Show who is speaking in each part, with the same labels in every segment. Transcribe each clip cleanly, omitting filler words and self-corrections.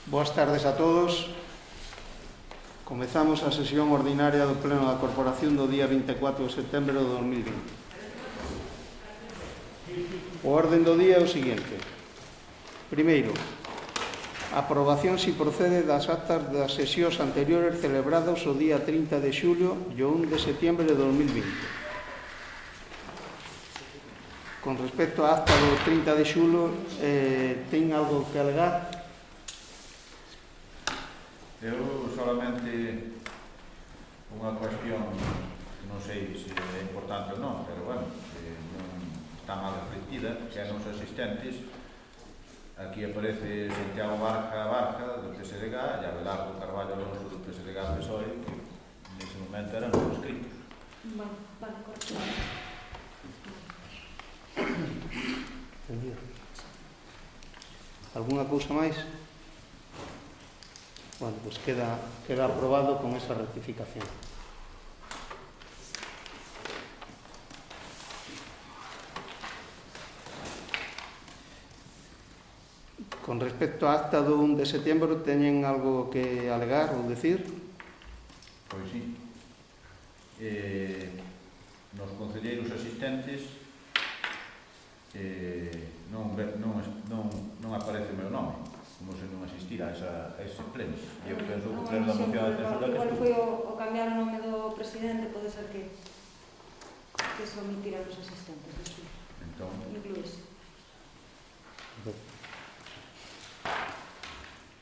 Speaker 1: Boas tardes a todos. Comezamos a sesión ordinaria do Pleno da Corporación do día 24 de setembro de 2020. O orden do día é o seguinte. Primeiro, aprobación si procede das actas das sesións anteriores celebrados o día 30 de xulio e o 1 de setembro de 2020. Con respecto á acta do 30 de xulio, ten algo que alegar?
Speaker 2: Eu solamente unha cuestión, non sei se é importante ou non, pero bueno, non está mal reflectida, que é nos asistentes. Aquí aparece Santiago Barja do PSDG e Abelardo Carballo Alonso do PSDG-PSOE, que nese momento eran os inscritos.
Speaker 3: Vale, correcto.
Speaker 1: Alguna cousa máis? Bueno, pues queda aprobado con esa rectificación. Con respecto á acta do 1 de setembro, teñen algo que alegar ou decir?
Speaker 2: Pois sí. Nos concelleiros asistentes non aparece o meu nome, como se non asistira a ese pleno. E eu penso que o pleno da moción de censura que
Speaker 3: igual
Speaker 2: estuvo.
Speaker 3: foi o cambiar o nome do presidente, pode ser que se omitira os asistentes.
Speaker 2: Entón,
Speaker 3: Incluís.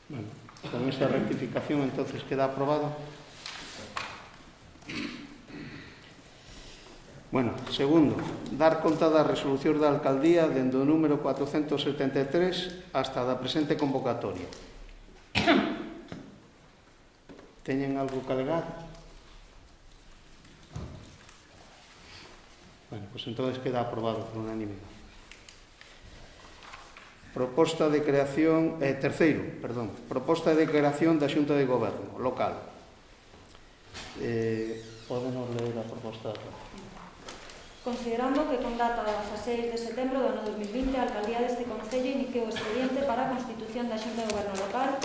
Speaker 1: Bueno, con esa rectificación entonces queda aprobado. Bueno, segundo, dar conta da resolución da alcaldía dende o número 473 hasta da presente convocatoria. Teñen algo que alegar? Bueno, pues entonces queda aprobado por unanimidade. Proposta de creación, proposta de creación da Xunta de Goberno local. Podenos ler a proposta de creación.
Speaker 3: Considerando que con data 16 de setembro do ano 2020 a alcaldía deste concello iniciou o expediente para a constitución da Xunta de Goberno local,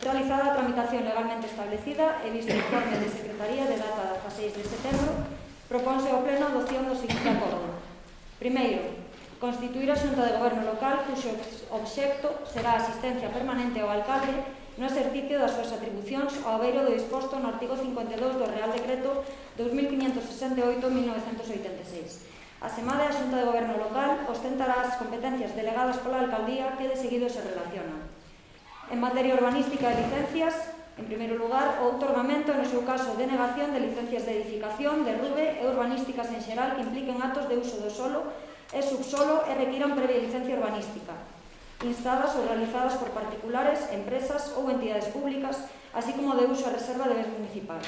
Speaker 3: realizada a tramitación legalmente establecida e visto o informe de Secretaría de data 16 de setembro, proponse ao Pleno a adopción do seguinte acordo. Primeiro, constituir a Xunta de Goberno local cuxo obxecto será a asistencia permanente ao alcalde no exercicio das súas atribucións ao abeiro do disposto no artigo 52 do Real Decreto 2568-1986. Asemade, a Xunta de Goberno local ostentará as competencias delegadas pola alcaldía que de seguido se relacionan. En materia urbanística e licencias, en primeiro lugar, o outorgamento, no seu caso, de negación de licencias de edificación, derrube e urbanísticas en xeral que impliquen actos de uso do solo e subsolo e requiran previa licencia urbanística, instadas ou realizadas por particulares, empresas ou entidades públicas, así como de uso a reserva de bens municipais.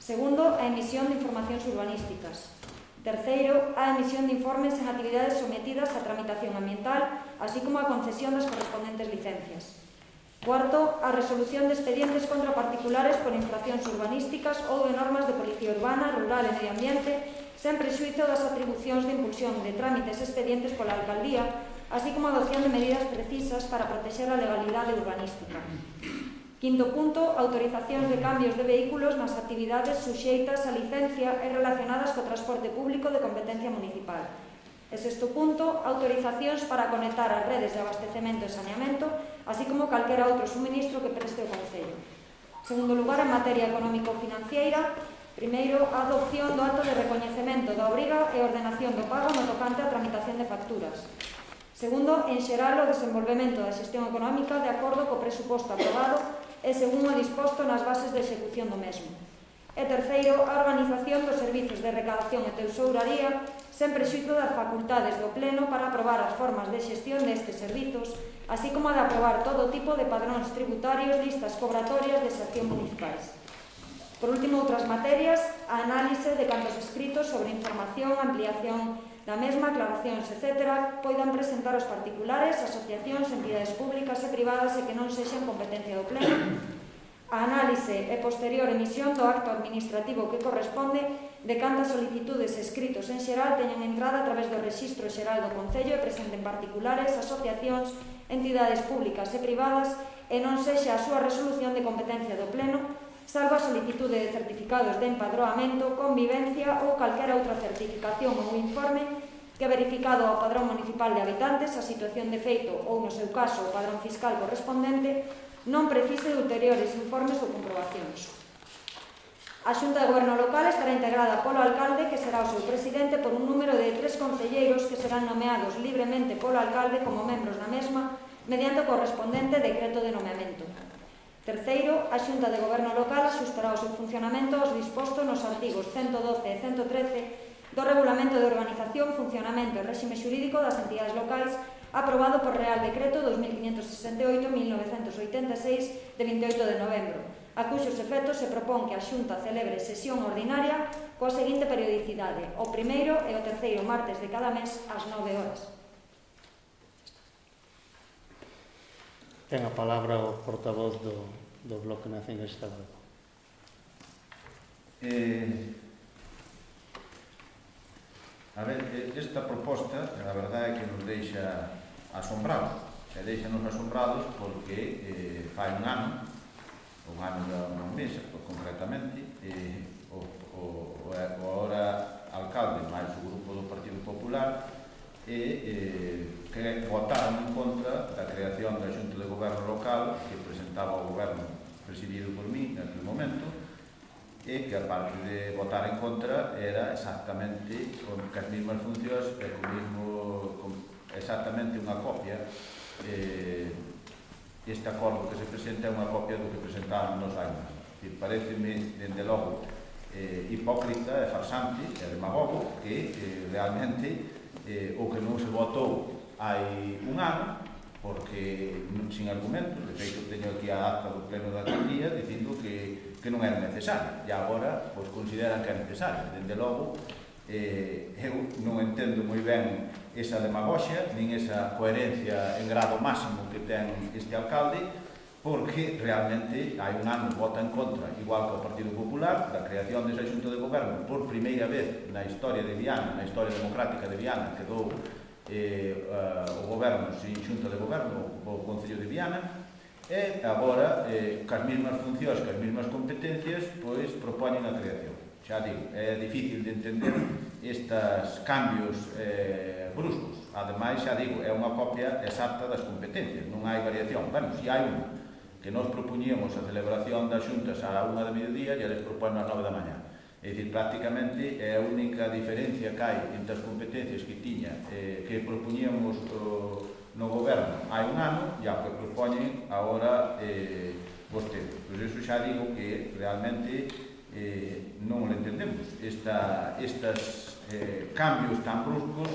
Speaker 3: Segundo, a emisión de informacións urbanísticas. Terceiro, a emisión de informes en actividades sometidas a tramitación ambiental, así como a concesión das correspondentes licencias. Cuarto, a resolución de expedientes contra particulares por infraccións urbanísticas ou de normas de policía urbana, rural e medio ambiente, sen prexuízo das atribucións de impulsión de trámites expedientes pola alcaldía, así como a adopción de medidas precisas para proteger a legalidade urbanística. Quinto punto, autorizacións de cambios de vehículos nas actividades suxeitas a licencia e relacionadas co transporte público de competencia municipal. E sexto punto, autorizacións para conectar as redes de abastecemento e saneamento, así como calquera outro suministro que preste o Concello. Segundo lugar, en materia económico-financiera, primeiro, a adopción do acto de recoñecemento da obriga e ordenación do pago no tocante á tramitación de facturas. Segundo, en xeral, o desenvolvemento da xestión económica de acordo co presuposto aprobado e según o disposto nas bases de execución do mesmo. E terceiro, a organización dos servizos de recadación e tesouraría sen prexuízo das facultades do Pleno para aprobar as formas de xestión destes servizos, así como de aprobar todo tipo de padróns tributarios, listas cobratorias de xestión municipais. Por último, outras materias, a análise de cantos escritos sobre información, ampliación da mesma, aclaracións, etc., poidan presentar os particulares, asociacións, entidades públicas e privadas e que non sexan competencia do Pleno. A análise e posterior emisión do acto administrativo que corresponde de cantas solicitudes escritos en xeral teñen entrada a través do Rexistro Xeral do Concello e presenten particulares, asociacións, entidades públicas e privadas e non sexa a súa resolución de competencia do Pleno, salvo a solicitude de certificados de empadroamento, convivencia ou calquera outra certificación ou informe que verificado ao padrón municipal de habitantes, a situación de feito ou, no seu caso, o padrón fiscal correspondente, non precise de ulteriores informes ou comprobacións. A Xunta de Goberno Local estará integrada polo alcalde, que será o seu presidente, por un número de 3 concelleiros que serán nomeados libremente polo alcalde como membros da mesma mediante o correspondente decreto de nomeamento. Terceiro, a Xunta de Goberno Local axustará o seu funcionamento aos dispostos nos artigos 112 e 113 do Regulamento de Organización, Funcionamento e Réxime Xurídico das Entidades Locais aprobado por Real Decreto 2568-1986 de 28 de novembro, a cuxos efectos se propón que a Xunta celebre sesión ordinaria coa seguinte periodicidade, o primeiro e o terceiro martes de cada mes ás 9 horas.
Speaker 1: Ten a palabra o portavoz do Bloque Nacionalista Galego.
Speaker 2: A ver, esta proposta, a verdade é que nos deixa asombrados. E deixanos asombrados porque fai un ano da mesa, concretamente, o ahora alcalde máis o grupo do Partido Popular que votaron en contra da creación da Xunta de Goberno Local que presentaba o goberno presidido por mí naquele momento, e que, aparte de votar en contra, era exactamente con as mesmas funcións e exactamente unha copia. Este acordo que se presenta é unha copia do que presentaron nos años. Pareceme, dende logo, hipócrita e farsante e demagogo que realmente o que non se votou hai un ano, porque sin argumentos, de feito teño aquí a acta do pleno da alcaldía dicindo que non era necesario, e agora pois consideran que é necesario. Dende logo, eu non entendo moi ben esa demagoxia, nin esa coherencia en grado máximo que ten este alcalde, porque realmente hai un ano vota en contra, igual que o Partido Popular, da creación desa Xunta de Goberno por primeira vez na historia de Viana, na historia democrática de Viana, quedou o goberno sin Xunta de Goberno, o Concello de Viana, e agora, cas mesmas funcións, cas mesmas competencias, pois propoñen a creación. Xa digo, é difícil de entender estes cambios bruscos. Ademais, xa digo, é unha copia exacta das competencias, non hai variación. Bueno, si hai unha, que nos propoñíamos a celebración das xuntas á 1 da mediodía e eles propoñen ás 9 da mañá. É dicir, prácticamente é a única diferencia que hai entre as competencias que tiña, que propoñíamos no goberno hai un ano e a que propoñen agora vostedes. Pois iso xa digo que realmente non o entendemos. Estes cambios tan bruscos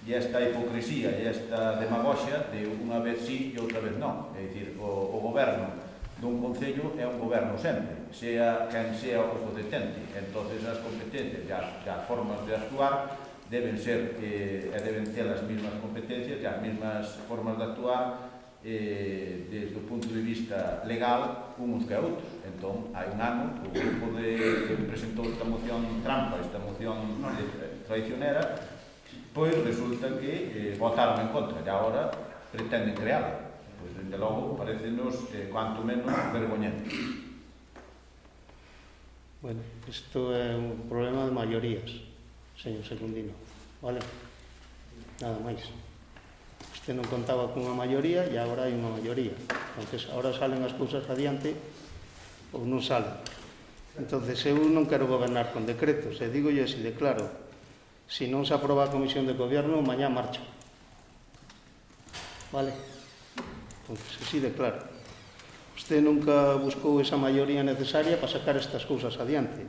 Speaker 2: e esta hipocresía e esta demagoxia de unha vez sí e outra vez non. É dicir, o goberno dun concello é un goberno sempre, sea quen sea o competente. Entón, as competencias e as formas de actuar deben ser e deben ter as mesmas competencias e as mesmas formas de actuar desde o punto de vista legal uns que outros. Entón, hai un ano, o grupo que presentou esta moción trampa, esta moción traicionera, pois resulta que votaron en contra e agora pretenden crearla. Pois, dende logo, parecenos cuanto menos vergoñante.
Speaker 1: Bueno, isto é un problema de maiorías, señor Secundino, vale? Nada máis. Este non contaba cunha maioría e agora hai unha maioría. Entonces, agora salen as cousas adiante ou non salen. Entonces, eu non quero gobernar con decretos, e digo yo así de claro. Se non se aproba a Comisión de Gobierno, mañá marcho. Vale? Entonces, así de claro. Usted nunca buscou esa maioría necesaria para sacar estas cousas adiante.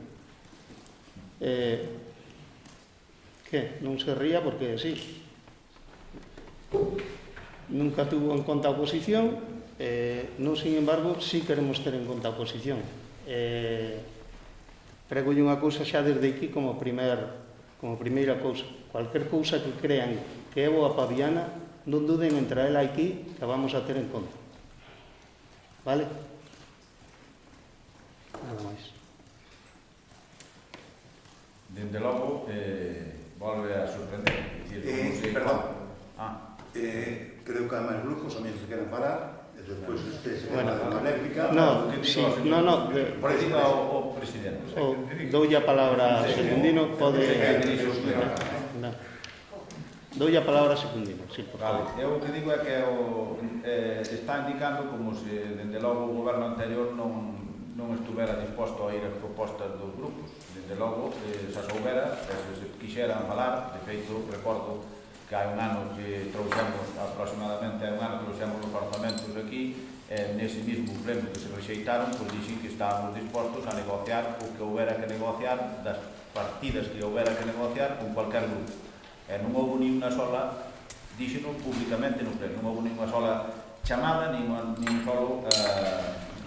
Speaker 1: Que? Non se ría porque sí. Nunca tuvo en conta a oposición, non, sin embargo, sí queremos ter en conta a oposición. Pregolle unha cousa xa desde aquí como primeira cousa. Cualquier cousa que crean que é boa para Viana, non duden en traela aquí, que vamos a ter en conta. Vale? Nada máis.
Speaker 2: Dende logo, volve a sorprender. Perdón.
Speaker 4: Creo que hai máis grupos, a mí se queren falar, e despois usted se
Speaker 1: Bueno,
Speaker 4: queda na réplica.
Speaker 1: No, sí, no,
Speaker 2: Por aí diga o presidente.
Speaker 1: doulle a palabra a Secundino, pode... No. Doulle a palabra a Secundino, sí, por
Speaker 2: Vale,
Speaker 1: favor.
Speaker 2: eu o que digo é que está indicando como se, dende logo, o goberno anterior non estuvera disposto a ir as propostas dos grupos. Dende logo, se as houbera, se quixeran falar, de feito, recordo que hai un ano que trouxemos, aproximadamente hai un ano que trouxemos os orzamentos aquí, nese mesmo pleno que se rexeitaron, pois dixen que estábamos dispostos a negociar o que houbera que negociar, das partidas que houbera que negociar con cualquier grupo. Non houve ni unha sola, díxeno públicamente no pleno, non houve ni unha sola chamada, ni un solo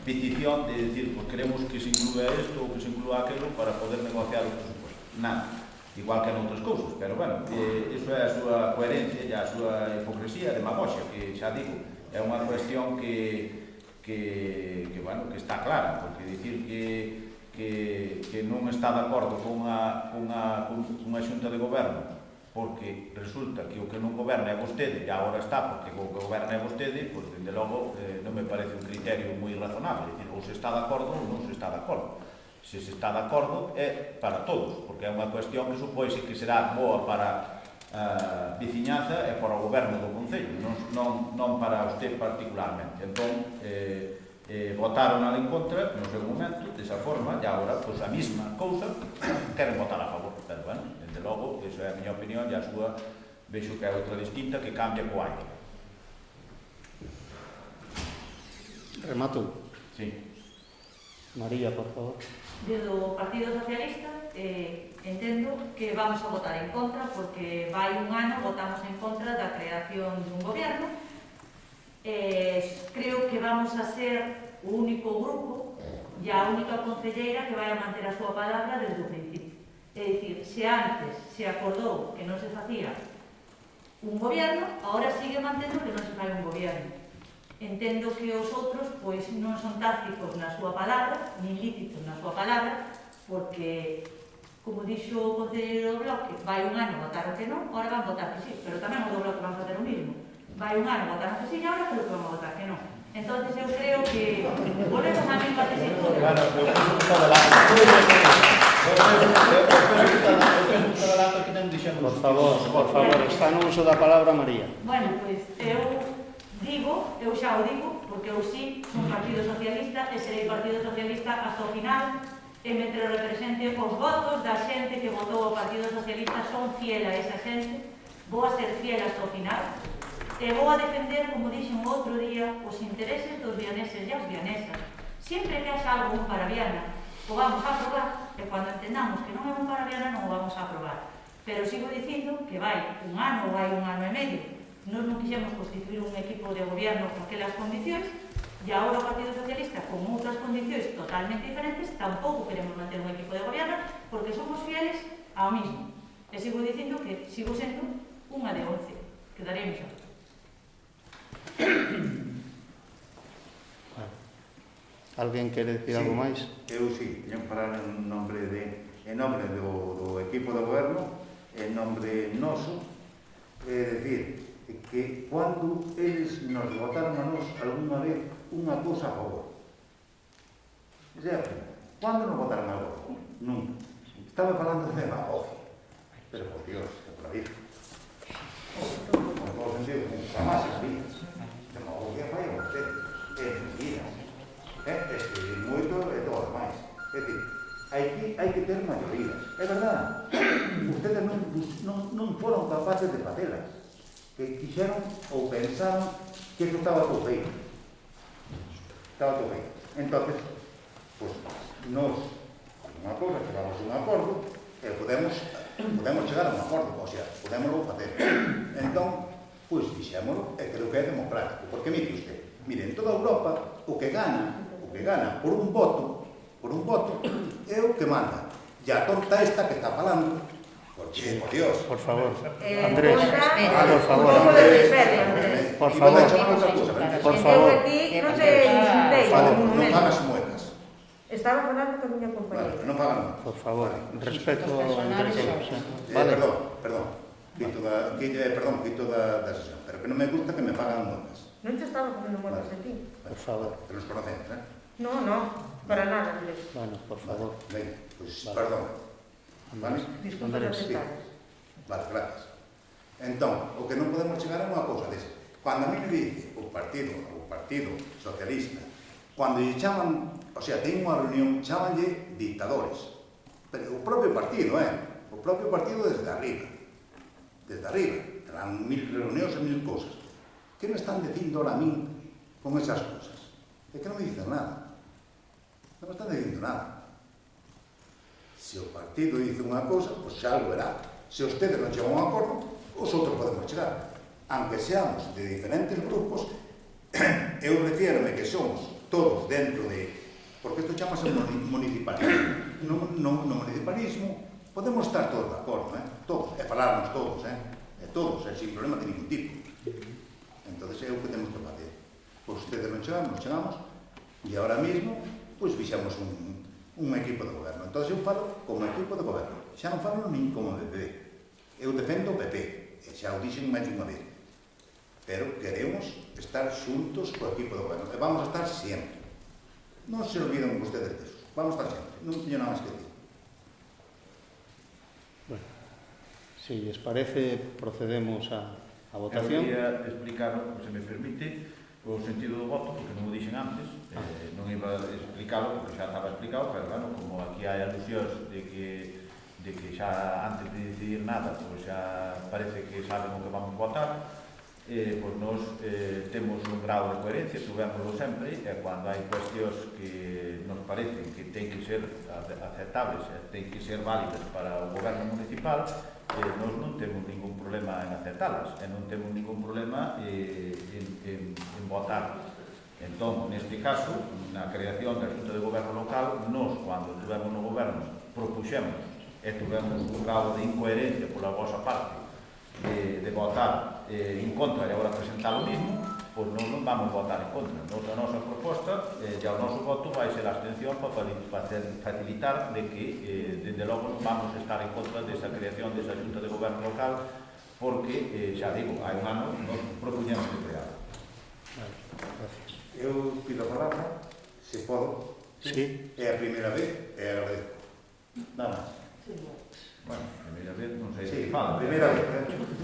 Speaker 2: petición de decir, pues queremos que se inclúa isto ou que se inclúa aquilo para poder negociar os presupuestos. Nada. Igual que en outras cousas, pero bueno, iso é a súa coherencia e a súa hipocresía, demagoxia, que xa digo, é unha cuestión que está clara, porque dicir que non está de acordo con unha xunta de goberno, porque resulta que o que non goberna é vostede, e agora está porque o que goberna é vostede, pois, dende logo, non me parece un criterio moi razonable, dicir, ou se está de acordo ou non se está de acordo. Se está de acordo é para todos, porque é unha cuestión que supóise que será boa para a veciñanza e para o goberno do Concello, non para usted particularmente. Entón, votaron en contra no seu momento, desa forma, e agora, pois, a mesma cousa, queren votar a favor. Pero, bueno, desde logo, iso é a miña opinión, e a súa, vexo que é outra distinta, que cambia co aire.
Speaker 1: Remato.
Speaker 2: Sí.
Speaker 1: María, por favor.
Speaker 5: Desde o Partido Socialista entendo que vamos a votar en contra porque vai un ano votamos en contra da creación dun goberno. Creo que vamos a ser o único grupo e a única concelleira que vai a manter a súa palabra desde o principio. É dicir, se antes se acordou que non se facía un goberno, agora sigue mantendo que non se fai un goberno. Entendo que os outros pois non son tácticos na súa palabra, nin lícitos na súa palabra, porque, como dixo o concelleiro do Bloque, vai un ano votaron que non, agora van votar que sí, pero tamén o do Bloque van facer o mismo. Vai un ano votaron que sí, e agora creo que van a votar que non. Entonces eu creo que volvemos a mesma tesitura.
Speaker 2: Claro, eu penso que está
Speaker 1: Por favor, está no uso da palabra María.
Speaker 5: Bueno, pois eu xa o digo, porque eu sí son Partido Socialista e serei Partido Socialista hasta o final e mentre represente os votos da xente que votou o Partido Socialista, son fiel a esa xente, vou a ser fiel hasta o final e vou a defender, como dixen outro día, os intereses dos vianeses e as vianesas. Sempre que haxa algo para Viana, o vamos a aprobar, e cando entendamos que non é un para Viana, non o vamos a aprobar. Pero sigo dicindo que vai un ano ou vai un ano e medio. Nós non quixemos constituir un equipo de gobierno con aquelas condicións, e agora o Partido Socialista, con outras condicións totalmente diferentes, tampouco queremos manter un equipo de gobierno, porque somos fieles ao mismo. E sigo dicindo que sigo sendo unha de 11, quedaremos xa.
Speaker 1: Alguén quere decir algo máis?
Speaker 4: Eu sí, teño que falar en nome do equipo de goberno, en nome noso, é dicir, que cando eles nos votaron a nos alguna vez unha cousa a favor. Cando nos votaron a favor? Nunca. Estaba falando de demagogia. Pero por Dios, é por aí. Con todo sentido, jamás es vida. Demagogia fai a vostede. É mentira. Escribir moito e todo máis. É dicir, hai que ter maiorías. É verdade. Ustedes non foron capaces de facelas. Que quixeron ou pensaron que eso estaba todo feito. Estaba todo feito. Entonces, pues, nos, unha cosa, chegamos a un acordo e podemos chegar a un acordo, o sea, podémoslo facer. Entón, pues, dixémoslo, e creo que é democrático. Porque, mire usted, en toda Europa, o que gana por un voto, é o que manda. E a tonta esta que está falando, porque, por Dios.
Speaker 1: Por favor, Andrés. Por favor,
Speaker 4: Andrés.
Speaker 1: Por favor. Por favor.
Speaker 6: Aquí non te insultei.
Speaker 4: Non pagas muecas.
Speaker 6: Estaba falando con a miña compañera.
Speaker 4: Non pagan.
Speaker 1: Por favor, respeto entre todos.
Speaker 4: Perdón. quito da sesión, pero que non me gusta que me pagan multas.
Speaker 6: Non te estaba poniendo muertos de ti.
Speaker 1: Por favor.
Speaker 4: Que nos conocemos,
Speaker 6: No, para nada, Andrés.
Speaker 1: Bueno, por favor.
Speaker 4: Venga, pues,
Speaker 1: Vale.
Speaker 4: perdón. Vale?
Speaker 6: Disculpa
Speaker 1: Andrés,
Speaker 6: los
Speaker 4: sí.
Speaker 6: detalles.
Speaker 4: Vale, gracias. Entón, o que non podemos chegar é unha cousa desa. Cando a mí me dice o Partido Socialista, cando lle chaman, o sea, ten unha reunión, chamanlle dictadores. Pero o propio partido, o propio partido desde arriba. Desde arriba. Terán 1000 reunións e 1000 cousas. Que me están dicindo ahora a min con esas cousas? É que non me dicen nada. Non me están dicindo nada. Se o partido dice unha cousa, pois xa algo verá. Se ustedes non chegan a un acordo, os outros podemos chegar. Aunque seamos de diferentes grupos, eu refiérome que somos todos dentro de... Porque isto chamase municipalismo. No municipalismo podemos estar todos de acordo, todos, e falarnos todos, todos, sin problema de ningún tipo. Entón, é o que temos que facer. Pois ustedes non chegamos, e ahora mismo, pois fixamos un equipo de goberno. Entón, eu falo como equipo de goberno. Xa non falo nin como PP. Eu defendo o PP, e xa o dixen máis unha vez. Pero queremos estar xuntos co equipo de goberno, e vamos a estar sempre. Non se olviden vostedes deso. Vamos a estar sempre. Non teño nada máis que decir.
Speaker 1: Bueno, si les parece, procedemos a votación.
Speaker 2: Eu quería explicar, se me permite, o sentido do voto, porque non o dixen antes, non iba a explicarlo, porque xa estaba explicado, pero, bueno, como aquí hai alusións de que xa antes de decidir nada, pois xa parece que saben o que vamos votar, pois nós temos un grau de coherencia, tuvémoslo sempre, e cando hai cuestións que nos parecen que ten que ser aceptables, ten que ser válidas para o goberno municipal, nós non temos ningún problema en aceptalas, e non temos ningún problema en votar. Entón, neste caso, na creación da Xunta de Goberno Local, nós, cando tuvemos no goberno, propuxemos e tuvemos un grado de incoherencia pola vosa parte de votar en contra e agora presentar o mismo, pois non vamos votar en contra. A nosa proposta e o noso voto vai ser a abstención para facilitar de que, desde logo, non vamos a estar en contra desa creación desa Xunta de Goberno Local, porque, xa digo, hai un ano nos propuñemos de crear.
Speaker 1: Vale, gracias.
Speaker 4: Eu pido a palabra, se podo.
Speaker 1: Sí.
Speaker 4: É a primeira vez, e agradezco. Nada máis.
Speaker 2: Bueno, a primeira vez, non sei de
Speaker 4: Sí,
Speaker 2: que fala.
Speaker 4: primeira vez.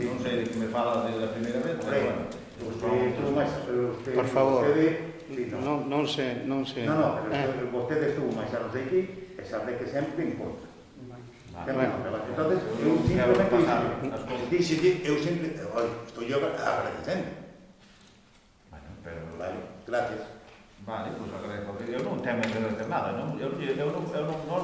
Speaker 2: Non sei de que me fala de a primeira vez, pero bueno.
Speaker 4: Estuvo máis, pero usted...
Speaker 1: Por favor.
Speaker 4: Sí, no.
Speaker 1: Non se...
Speaker 4: No, pero vostede estuvo máis a non sei que, e sabe que sempre en contra. Entonces, eu simplemente dixelle, eu sempre, estou yo agradecendo.
Speaker 2: Bueno, pero...
Speaker 4: Vale, gracias.
Speaker 2: Vale, pois agradezco. Eu non temo agradecer nada, non? Nós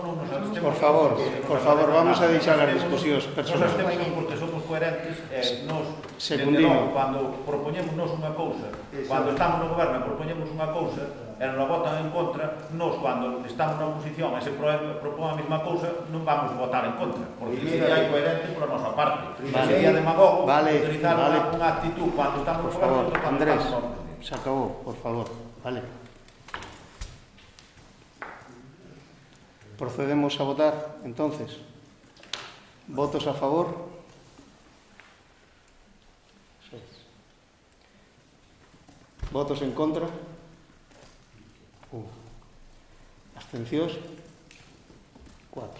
Speaker 2: non nos abstemos...
Speaker 1: Por favor, vamos a deixar as discusións
Speaker 2: Nos
Speaker 1: personales.
Speaker 2: abstemos porque somos coherentes e nos,
Speaker 1: Secundino.
Speaker 2: cando propoñemos unha cousa, cando estamos no goberno e propoñemos unha cousa e nos la votan en contra, nos, cando estamos na oposición e se propón a mesma cousa, non vamos a votar en contra, porque sería incoherente pola nosa parte.
Speaker 1: Vale.
Speaker 2: Sería demagogo
Speaker 1: Vale.
Speaker 2: utilizar unha actitud cando estamos no
Speaker 1: Por
Speaker 2: goberno
Speaker 1: favor,
Speaker 2: e cando
Speaker 1: Andrés,
Speaker 2: estamos no goberno.
Speaker 1: se acabó, por favor. Vale. Procedemos a votar, entonces. ¿Votos a favor? 6. ¿Votos en contra? 1. ¿Abstencións? 4.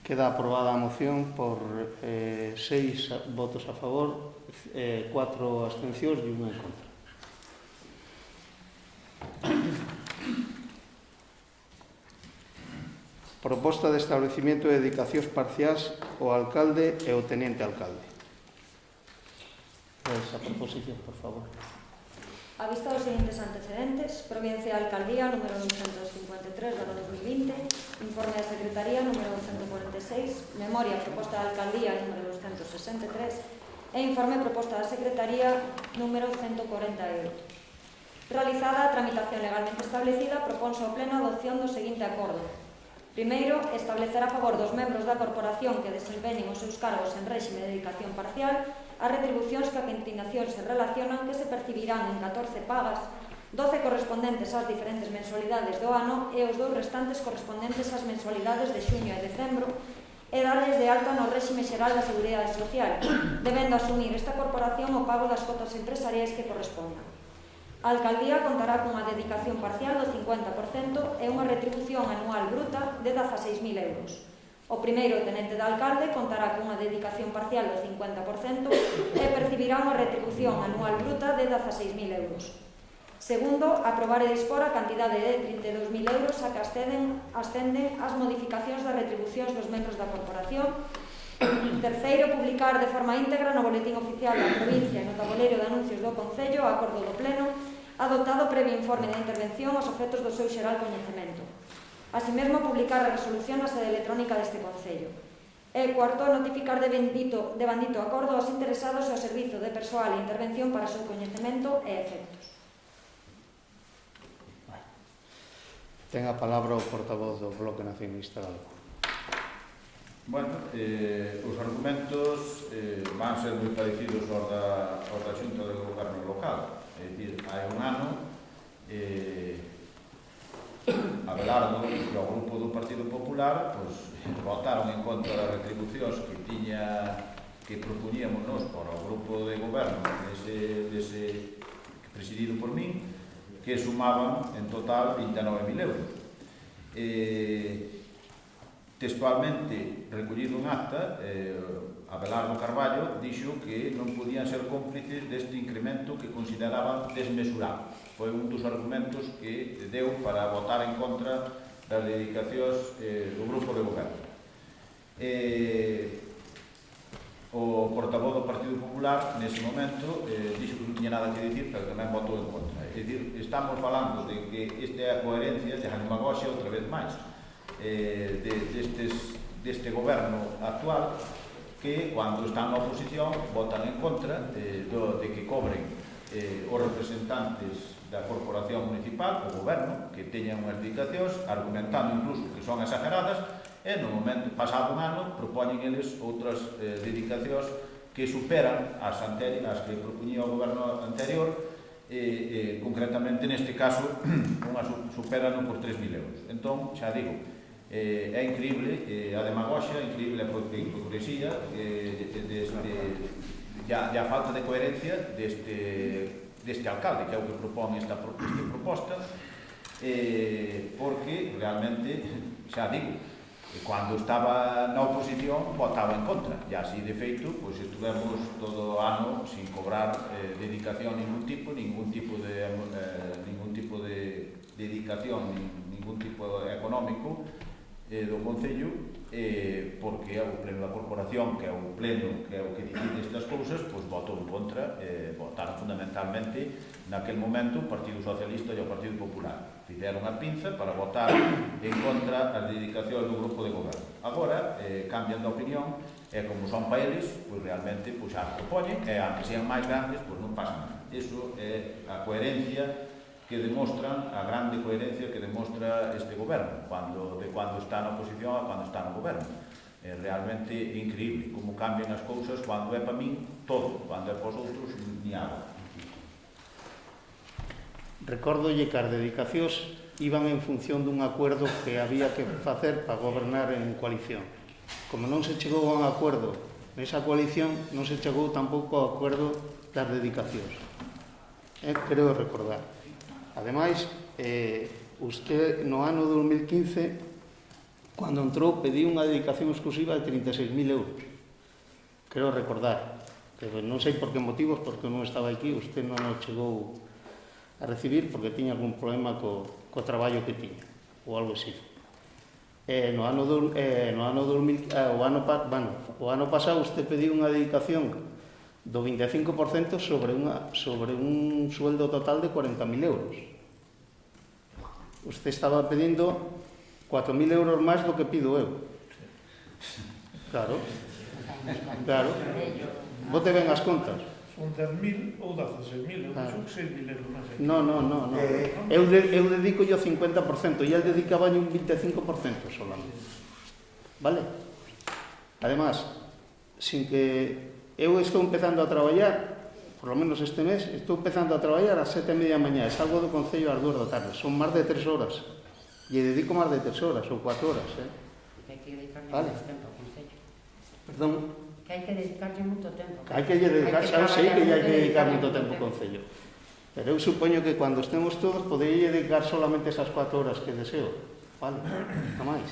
Speaker 1: Queda aprobada a moción por 6 votos a favor, 4 abstencións e 1 en contra. Proposta de establecimiento de dedicacións parciais ao alcalde e ao tenente alcalde. Esa proposición, por favor.
Speaker 3: A vista dos seguintes antecedentes, Provincia de Alcaldía número 953/2020, Informe da Secretaría número 146, Memoria Proposta da Alcaldía número 263 e Informe Proposta da Secretaría número 148. Realizada a tramitación legalmente establecida, proponse ao Pleno a adopción do seguinte acordo. Primeiro, establecer a favor dos membros da corporación que desempeñen os seus cargos en réxime de dedicación parcial as retribucións que a continuación se relacionan que se percibirán en 14 pagas, 12 correspondentes ás diferentes mensualidades do ano e os 2 restantes correspondentes ás mensualidades de xuño e decembro, e darlles de alta no réxime xeral da Seguridade Social, debendo asumir esta corporación o pago das cotas empresariais que correspondan. A alcaldía contará cunha dedicación parcial do 50% e unha retribución anual bruta de 16.000 euros. O primeiro tenente de alcalde contará cunha dedicación parcial do 50% e percibirá unha retribución anual bruta de 16.000 euros. Segundo, aprobar e dispor a cantidade de 32.000 euros a que ascenden as modificacións das retribucións dos membros da corporación. Terceiro, publicar de forma íntegra no boletín oficial da provincia e no tabuleiro de anuncios do Concello o acordo do Pleno adoptado previo informe de intervención aos efectos do seu xeral coñecemento. Asimesmo, publicar a resolución na sede electrónica deste Concello. E cuarto, notificar de bandito acordo aos interesados e ao servizo de persoal e intervención para o seu coñecemento e efectos.
Speaker 1: Ten a palabra o portavoz do Bloque Nacionalista Galego.
Speaker 2: Bueno, os argumentos van ser moi parecidos aos da Xunta do Goberno local. É dicir, hai un ano, Abelardo e o grupo do Partido Popular votaron en contra das retribucións que propoñíamos nós para o grupo de goberno presidido por min, que sumaban en total 29.000 euros. Textualmente, recollido en acta, Abelardo Carballo dixo que non podían ser cómplices deste incremento que consideraban desmesurado. Foi un dos argumentos que deu para votar en contra das dedicacións do grupo de goberno. O portavoz do Partido Popular, nese momento, dixo que non tiña nada que dicir, pero tamén votou en contra. É dicir, estamos falando de que esta é a coherencia de a demagoxia outra vez máis deste goberno actual, que cando están na oposición votan en contra de que cobren os representantes da corporación municipal, o goberno, que teñan unhas dedicacións, argumentando incluso que son exageradas, e no momento, pasado un ano, propoñen eles outras dedicacións que superan as que propoñía o goberno anterior, concretamente neste caso superan por 3.000 euros. Entón, xa digo, é increíble a demagoxia, increíble a hipocresía, a falta de coherencia deste alcalde, que é o que propón esta proposta, porque realmente, xa digo, cando estaba na oposición votaba en contra, e así de feito estuvemos todo o ano sin cobrar dedicación ningún tipo de dedicación, ningún tipo económico do Concello, porque o pleno da corporación, que é o pleno que é o que decide estas cousas, votou en contra, votaron fundamentalmente naquel momento o Partido Socialista e o Partido Popular. Fixeron a pinza para votar en contra as dedicacións do grupo de goberno. Agora cambian de opinión e como son para eles, realmente xa propoñen, e aunque sean máis grandes, non pasa nada. Iso é a coherencia que demostran, a grande coherencia que demostra este goberno, de cando está na oposición a cando está no goberno. É realmente increíble como cambian as cousas cando é para min todo, cando é para os outros ni agua.
Speaker 1: Recórdolle que as dedicacións iban en función dun acuerdo que había que facer para gobernar en coalición. Como non se chegou a un acuerdo nesa coalición, non se chegou tampouco ao acuerdo das dedicacións. Creo recordar. Ademais, usted no ano 2015, cando entrou, pediu unha dedicación exclusiva de 36.000 euros. Creo recordar. Non sei por que motivos, porque non estaba aquí, usted non o chegou a recibir porque tiña algún problema co traballo que tiña, ou algo así. O ano pasado usted pediu unha dedicación do 25% sobre un sueldo total de 40.000 euros. Usted estaba pedindo 4.000 euros máis do que pido eu. Claro. Bote ben as contas.
Speaker 7: Son 10.000 ou 16.000, eu dixo que 6.000 euros máis.
Speaker 1: No. Eu dedico yo 50% e el dedicaba un 25% solamente. Vale? Además, sin que eu estou empezando a traballar, por lo menos este mes, estou empezando a traballar ás 7:30 da mañá, salgo do Concello ás 2 da tarde, son máis de 3 horas, e dedico máis de 3 horas ou 4 horas,
Speaker 8: Hai que dedicar
Speaker 1: vale.
Speaker 8: máis tempo ao Concello.
Speaker 1: Perdón,
Speaker 8: Que hai que dedicarlle moito tempo.
Speaker 1: hai que lle dedicar,
Speaker 8: Hai que
Speaker 1: xa sei que lle hai que dedicar
Speaker 8: traballar
Speaker 1: moito tempo ao Concello. Pero eu supoño que cando estemos todos podería dedicar solamente esas 4 horas que deseo. Vale, nada máis.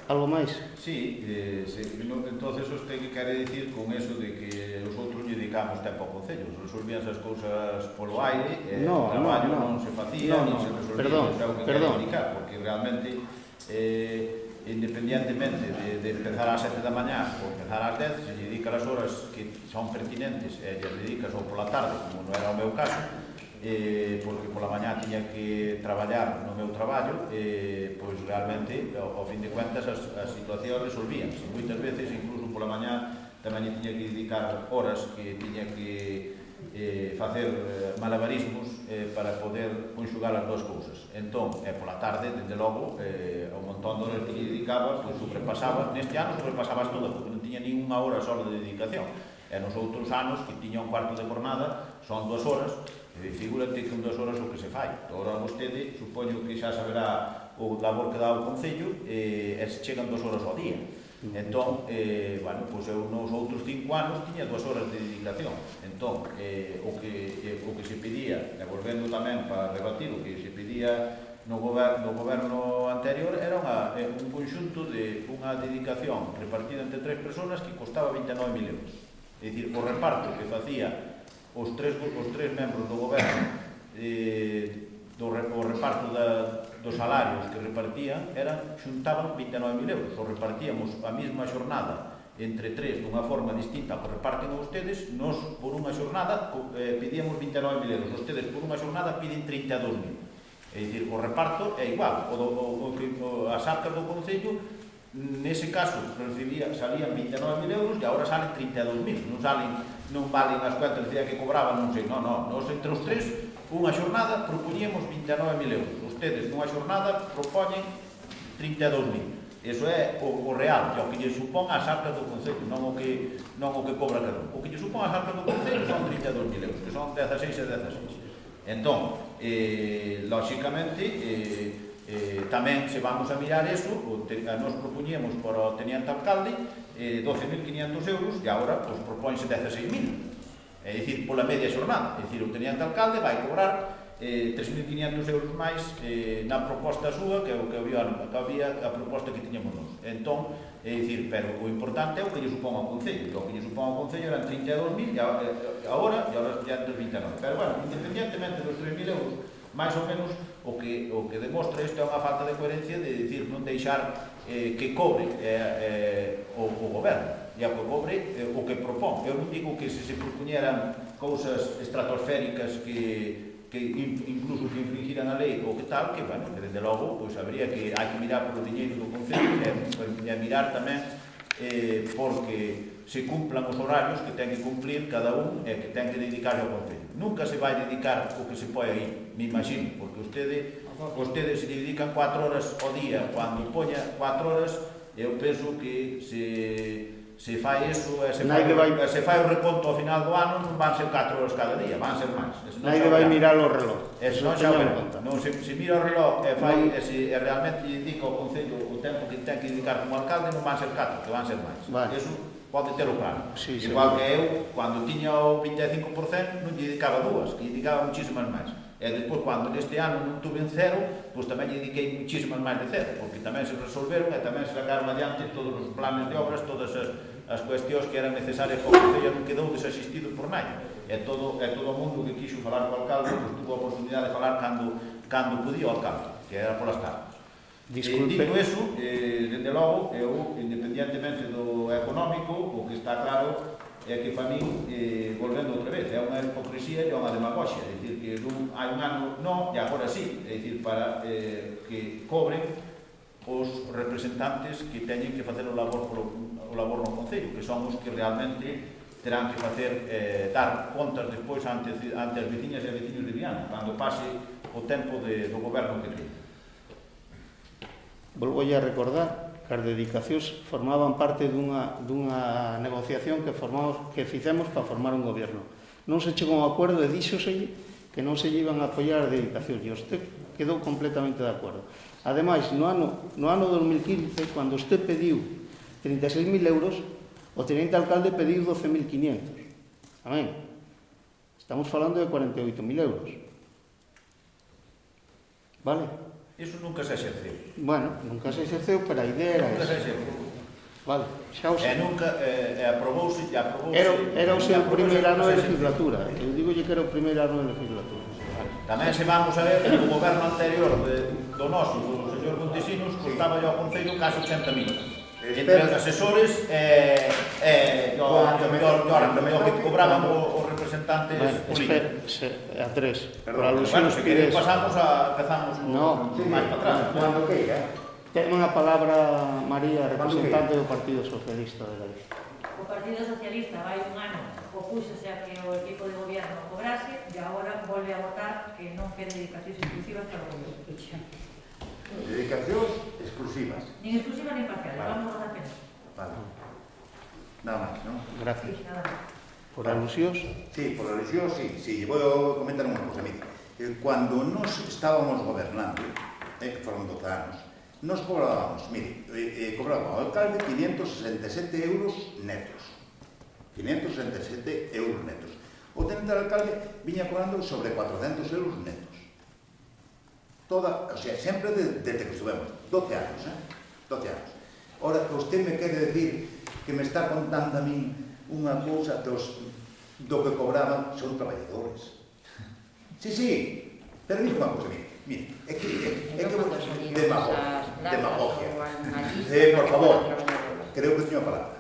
Speaker 1: Algo máis?
Speaker 2: Sí, entonces usted que quere dicir con eso de que os outros lle dedicamos tempo ao Concello, resolvíanse as cousas polo aire, o traballo non se facía, nin se resolvía,
Speaker 1: perdón,
Speaker 2: o que quere dedicar, porque realmente, independientemente de empezar ás 7 da mañá ou empezar ás 10, se lle dedica as horas que son pertinentes e lle dedicas ou pola tarde, como non era o meu caso, porque pola mañá tiña que traballar no meu traballo, pois realmente, ao fin de cuentas, as situacións resolvíanse. Moitas veces, incluso pola mañá, tamén tiña que dedicar horas que tiña que facer malabarismos para poder conxugar as dúas cousas. Entón, pola tarde, dende logo, o montón de horas que lle dedicaba, pois sobrepasaba, neste ano sobrepasabas todas, porque non tiña nin unha hora sola de dedicación. E nos outros anos, que tiña un cuarto de jornada, son 2 horas, figúrate que en 2 horas o que se fai. Agora vostede, supoño que xa saberá o labor que dá o Concello, e se chegan 2 horas ao día. Entón, bueno, pois eu nos outros 5 anos tiña 2 horas de dedicación. Entón, o que se pedía, e volvendo tamén para rebatir, o que se pedía no goberno anterior era un conxunto de unha dedicación repartida entre 3 personas que costaba 29.000 euros. É dicir, o reparto que facía os tres membros do goberno, o reparto dos salarios que repartían xuntaban 29.000 euros. O repartíamos a mesma xornada entre 3 dunha forma distinta que reparten a ustedes. Nos, por unha xornada, pedíamos 29.000 euros. Ustedes, por unha xornada, piden 32.000. É dicir, o reparto é igual. As arcas do Concello, nese caso, salían 29.000 euros e agora salen 32.000. Non valen as cuentas que cobraban, non sei, non. Nos, entre os tres, unha xornada propoñíamos 29.000 euros. Ustedes, nunha xornada, propoñen 32.000. Eso é o real, o que lle supón as arcas do Concello, non o que cobra cada un. O que lle supón as arcas do Concello son 32.000 euros, que son 16 e 16. Entón, lóxicamente, tamén se vamos a mirar eso, nos propoñíamos para o teniente alcalde 12.500 euros e agora propónse 16.000. É dicir, pola media xornada. É dicir, o teniente alcalde vai cobrar 3.500 euros máis na proposta súa que había a proposta que tiñamos nós. Entón, é dicir, pero o importante é o que lle supón ao Concello. O que lle supón ao Concello eran 32.000 e agora ya entre 29. Pero, bueno, independientemente dos 3.000 euros, máis ou menos o que demostra isto é unha falta de coherencia de dicir non deixar que cobre o goberno e a que cobre o que propón. Eu non digo que se propoñeran cousas estratosféricas que incluso que infringiran a lei ou que tal, que, bueno, que desde logo pois habría que hai que mirar polo diñeiro do Concello e mirar tamén porque se cumplan os horarios que ten que cumplir cada un e que ten que dedicarse ao Concello. Nunca se vai dedicar o que se pode aí, me imagino, porque ustedes se dedican 4 horas ao día, cando poña 4 horas, eu penso que se fai eso e se fai o reconto ao final do ano, non van ser 4 horas cada día, van ser máis.
Speaker 1: Naide vai mirar o reloj.
Speaker 2: Eso non xa verá. Se mira o reloj e realmente dedica ao Concello o tempo que ten que dedicar como alcalde, non van ser 4, que van ser máis. Eso pode ter o claro. Igual que eu, cando tiña o 25%, non lle dedicaba 2, que lle dedicaba muchísimas máis. E despois, cando neste ano non tuve en 0, pois tamén lle dediquei muchísimas máis de 0, porque tamén se resolveron e tamén se sacaron adiante todos os planes de obras, todas as cuestións que eran necesarias para o Concello non quedou desasistido por nadie. E todo o mundo que quixo falar co alcalde, pois tuvo a oportunidade de falar cando podía o alcalde, que era polas tardes. Dito eso, desde logo, eu, independientemente do económico, o que está claro é que para min, volvendo outra vez, é unha hipocresía e unha demagoxia. É dicir, que hai un ano non, e agora sí. É dicir, para que cobren os representantes que teñen que facer o labor no Concello, que son os que realmente terán que facer, dar contas despois ante as veciñas e veciños de Viana, cando pase o tempo do goberno que ten.
Speaker 1: Volvo a recordar que as dedicacións formaban parte dunha negociación que fixemos para formar un goberno. Non se chegou a un acordo e díxose que non se iban a apoiar as dedicacións e usted quedou completamente de acordo. Ademais, no ano 2015, cando usted pediu 36.000 euros, o teniente alcalde pediu 12.500. Amén? Estamos falando de 48.000 euros. Vale?
Speaker 2: Iso nunca se exerceu.
Speaker 1: Bueno, nunca se exerceu, pero a idea era
Speaker 2: Nunca se
Speaker 1: esa.
Speaker 2: exerceu.
Speaker 1: Vale, xa o sei.
Speaker 2: Nunca aprobouse.
Speaker 1: Era o seu primeiro ano de legislatura. Eu digolle que era o primeiro ano de legislatura.
Speaker 2: Tamén se vamos a ver, o goberno anterior do noso, do señor Montesinos, costaba ao Concello casi 80.000. Entre os asesores o que cobraban os representantes políticos.
Speaker 1: A tres. Por
Speaker 2: Bueno,
Speaker 1: alusións
Speaker 2: se
Speaker 1: pides.
Speaker 2: queréis empezamos máis para atrás.
Speaker 4: Cuando queira.
Speaker 1: Ten unha palabra, María, representante do Partido Socialista de Galicia.
Speaker 5: O Partido Socialista vai un ano opúxose a que o equipo de gobierno cobrase e agora volve a votar que non quere dedicacións exclusivas para o gobierno.
Speaker 4: Dedicacións exclusivas.
Speaker 5: Nin exclusivas nin parciales, vamos a votar que non.
Speaker 4: Vale. Nada máis, non?
Speaker 1: Gracias.
Speaker 5: Sí, nada máis.
Speaker 1: Por alusións,
Speaker 4: Sí, por alusión, sí. Voy a comentar unha cosa. Mire, cuando nos estábamos gobernando, que foron 12 anos, nos cobrábamos, mire, cobraba o alcalde 567 euros netos. 567 euros netos. O tenente alcalde viña cobrando sobre 400 euros netos. Toda, o sea, sempre desde que estuvemos, 12 anos, 12 anos. Ora, que usted me quere decir que me está contando a min unha cousa do que cobraban son traballadores. Sí, pero dime unha cousa, mire, é que demagogia. Por favor, creo que teño a palabra,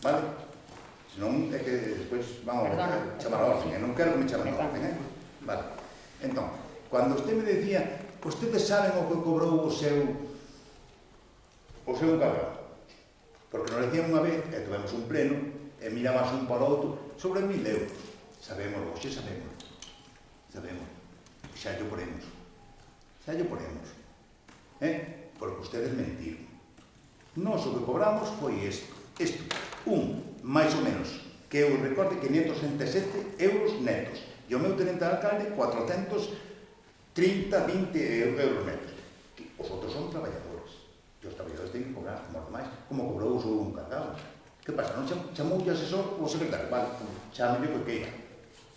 Speaker 4: vale? Senón é que despois vamos a chamar a orden, non quero que me chamen a orden, vale? Entón, cando usted me decía, ustedes saben o que cobrou o seu encargado, porque nos decían unha vez, e tuvemos un pleno, e mirabas un para outro, sobre 1.000 euros. Sabemos, hoxe sabemos. Xa lle poremos. Porque ustedes mentiron. Nós o que cobramos foi isto. Máis ou menos, que eu recorde 567 euros netos. E o meu tenente alcalde, 430, 20 euros netos. Os outros son traballadores. E os traballadores teñen que cobrar como os demais, como cobrou o seu encargado. Que pasa? Non chamou o asesor ou o secretario? Vale, chame o que queira.